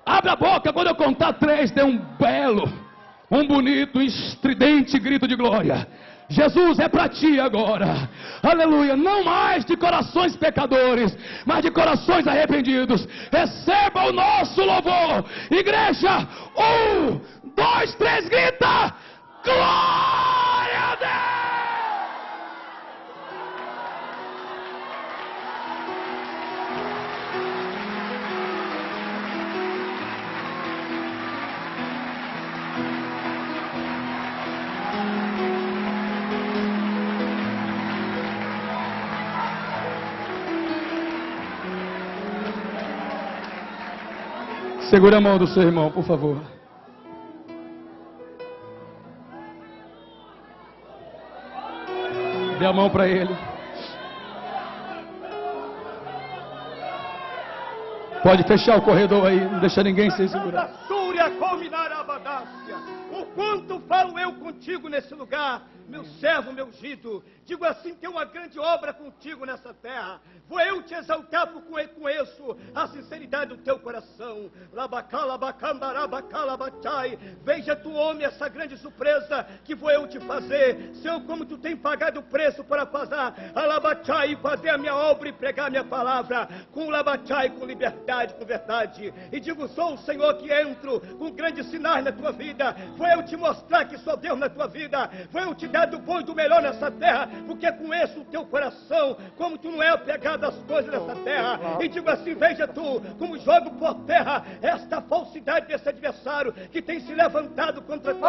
Abra a boca quando eu contar 3, dê um belo, um bonito, um estridente grito de glória. Jesus é para ti agora, aleluia, não mais de corações pecadores, mas de corações arrependidos. Receba o nosso louvor, igreja. 1, 2, 3, grita, glória a Deus. Segura a mão do seu irmão, por favor. Dê a mão para ele. Pode fechar o corredor aí, não deixa ninguém sem segurar. O quanto falo eu contigo nesse lugar, meu servo, meu ungido. Digo assim, tem uma grande obra contigo nessa terra. Vou eu te exaltar porque conheço a sinceridade do teu coração. Veja tu, homem, essa grande surpresa que vou eu te fazer. Senhor, como tu tem pagado o preço para fazer a minha obra e pregar a minha palavra com labachai, com liberdade, com verdade. E digo, sou o Senhor que entro com grandes sinais na tua vida. Vou eu te mostrar que sou Deus na tua vida. Vou eu te dar do bom e do melhor nessa terra, porque conheço o teu coração, como tu não é apegado às coisas dessa terra. E digo assim, veja tu, como jogo por terra esta falsidade desse adversário que tem se levantado contra ti.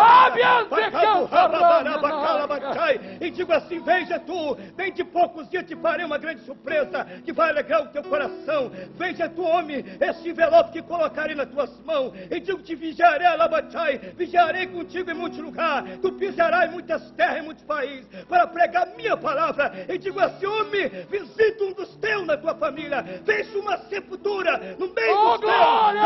E digo assim, veja tu, dentro de poucos dias te farei uma grande surpresa que vai alegrar o teu coração. Veja tu, homem, esse envelope que colocarei nas tuas mãos. E digo, te vigiarei, alabachai, vigiarei contigo em muitos lugares. Tu pisarás em muitas terras, em muitos países, para pregar minha palavra. E digo assim, homem, visita um dos teus cesseu na tua família. Fez uma sepultura no meio Oh, do céu. glória!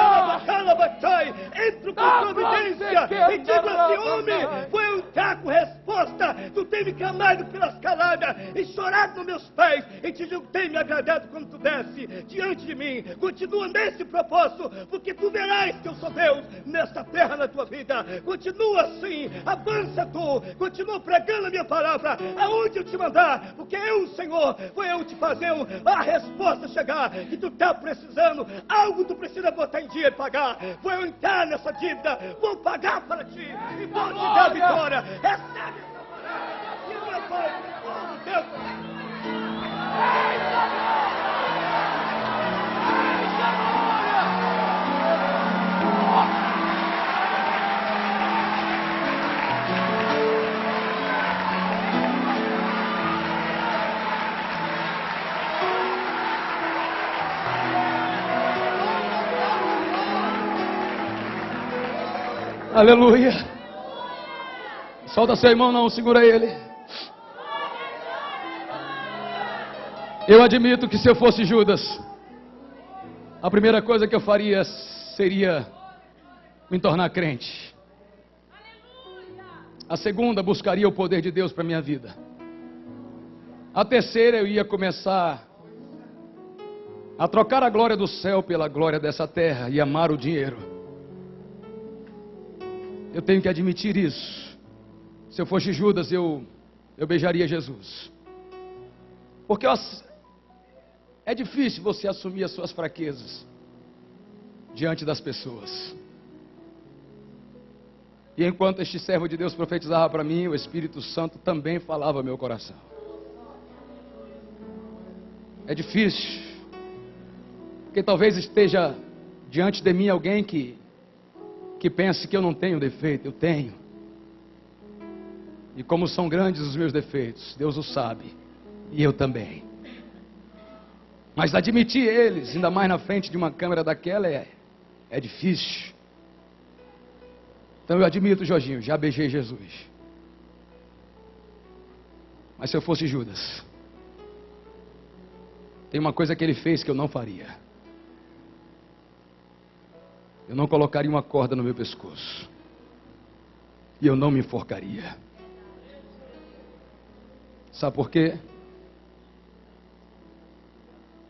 Entro com providência e digo a esse homem: foi um entrar com resposta. Tu tem me clamado pelas caladas e chorado nos meus pés. E te digo: tem me agradado quando tu desce diante de mim. Continua nesse propósito, porque tu verás que eu sou Deus nesta terra, na tua vida. Continua assim, avança tu, continua pregando a minha palavra aonde eu te mandar, porque eu, Senhor, vou eu te fazer a resposta chegar, que tu está precisando, algo tu precisa botar em dia e pagar. Vou eu entrar nessa dívida, vou pagar para ti e vou te dar a vitória. Recebe essa palavra e meu Pai, todo Deus. Aleluia. Solta seu irmão, não, segura ele. Eu admito que se eu fosse Judas, a primeira coisa que eu faria seria me tornar crente. A segunda, buscaria o poder de Deus para minha vida. A terceira, eu ia começar a trocar a glória do céu pela glória dessa terra e amar o dinheiro. Eu tenho que admitir isso. Se eu fosse Judas, eu beijaria Jesus. Porque é difícil você assumir as suas fraquezas diante das pessoas. E enquanto este servo de Deus profetizava para mim, o Espírito Santo também falava ao meu coração. É difícil, porque talvez esteja diante de mim alguém que pense que eu não tenho defeito. Eu tenho. E como são grandes os meus defeitos, Deus o sabe, e eu também. Mas admitir eles, ainda mais na frente de uma câmera daquela, é difícil. Então eu admito, Jorginho, já beijei Jesus. Mas se eu fosse Judas, tem uma coisa que ele fez que eu não faria. Eu não colocaria uma corda no meu pescoço. E eu não me enforcaria. Sabe por quê?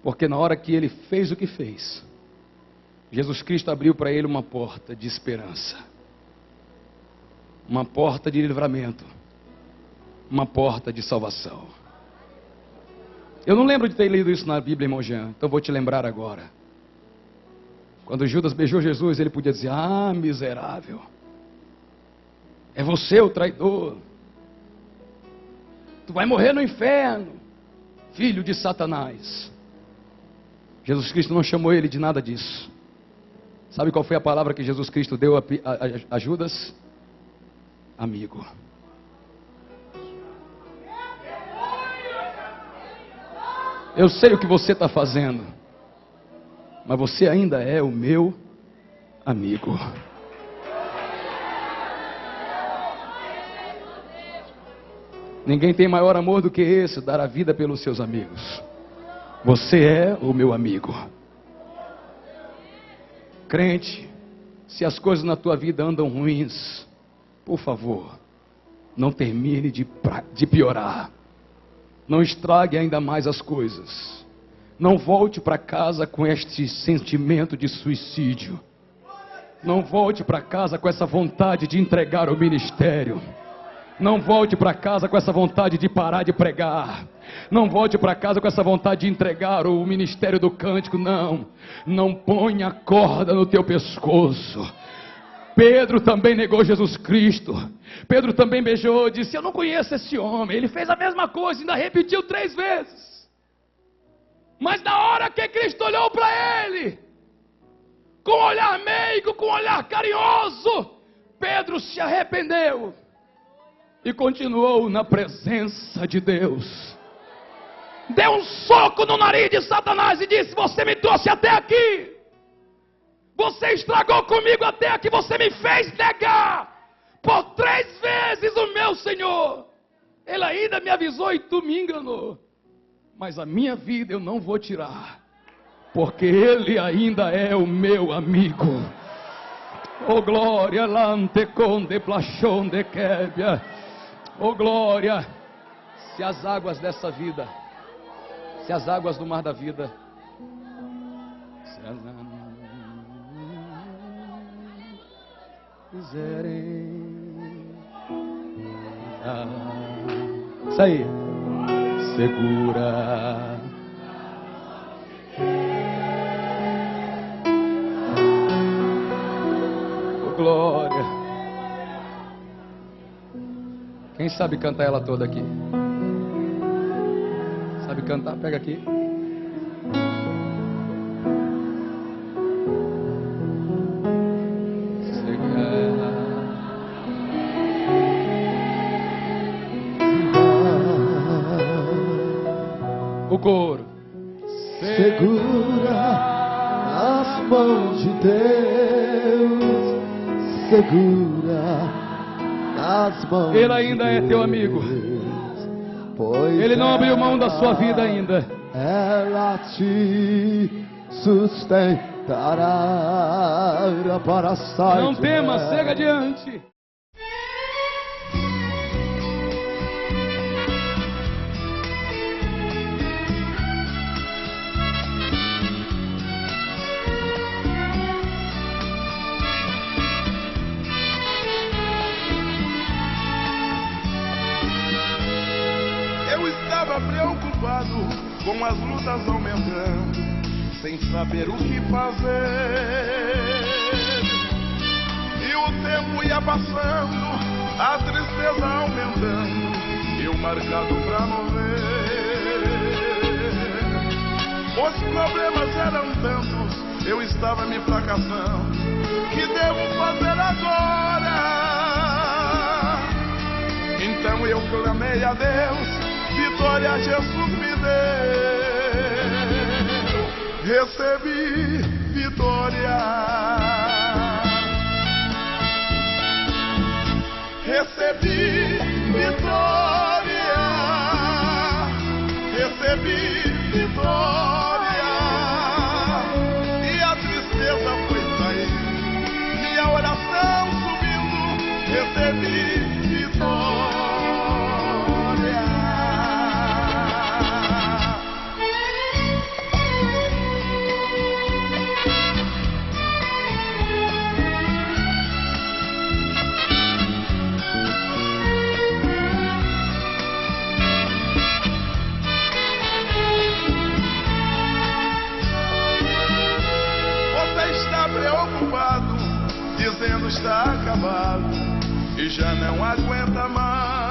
Porque na hora que ele fez o que fez, Jesus Cristo abriu para ele uma porta de esperança. Uma porta de livramento. Uma porta de salvação. Eu não lembro de ter lido isso na Bíblia, irmão Jean, então vou te lembrar agora. Quando Judas beijou Jesus, ele podia dizer: ah, miserável, é você o traidor, tu vai morrer no inferno, filho de Satanás. Jesus Cristo não chamou ele de nada disso. Sabe qual foi a palavra que Jesus Cristo deu a Judas? Amigo. Eu sei o que você está fazendo, mas você ainda é o meu amigo. Ninguém tem maior amor do que esse, dar a vida pelos seus amigos. Você é o meu amigo. Crente, se as coisas na tua vida andam ruins, por favor, não termine de piorar. Não estrague ainda mais as coisas. Não volte para casa com este sentimento de suicídio. Não volte para casa com essa vontade de entregar o ministério. Não volte para casa com essa vontade de parar de pregar. Não volte para casa com essa vontade de entregar o ministério do cântico. Não. Não ponha corda no teu pescoço. Pedro também negou Jesus Cristo. Pedro também beijou, disse: eu não conheço esse homem. Ele fez a mesma coisa, ainda repetiu 3 vezes. Mas na hora que Cristo olhou para ele, com um olhar meigo, com um olhar carinhoso, Pedro se arrependeu e continuou na presença de Deus. Deu um soco no nariz de Satanás e disse: você me trouxe até aqui, você estragou comigo até aqui, você me fez negar por 3 vezes o meu Senhor. Ele ainda me avisou e tu me enganou. mas a minha vida eu não vou tirar, porque Ele ainda é o meu amigo. Oh glória, lante conde plachon de quebia. Oh glória. Se as águas dessa vida, se as águas do mar da vida, se as quiserem, isso aí, segura. Oh glória. Quem sabe cantar ela toda aqui? Sabe cantar? Pega aqui. O coro. Segura as mãos de Deus. Segura as mãos. Ele ainda é teu amigo. Pois Ele não abriu mão da sua vida ainda. Ela te sustentará para sair. Não tema, segue adiante. Eu estava preocupado com as lutas aumentando, sem saber o que fazer. E o tempo ia passando, a tristeza aumentando, eu marcado pra morrer. Os problemas eram tantos, eu estava me fracassando. Que devo fazer agora? Então eu clamei a Deus, vitória Jesus me deu, recebi vitória, recebi vitória, recebi vitória, e a tristeza foi sair, minha oração subindo, recebi vitória. Preocupado, dizendo está acabado e já não aguenta mais.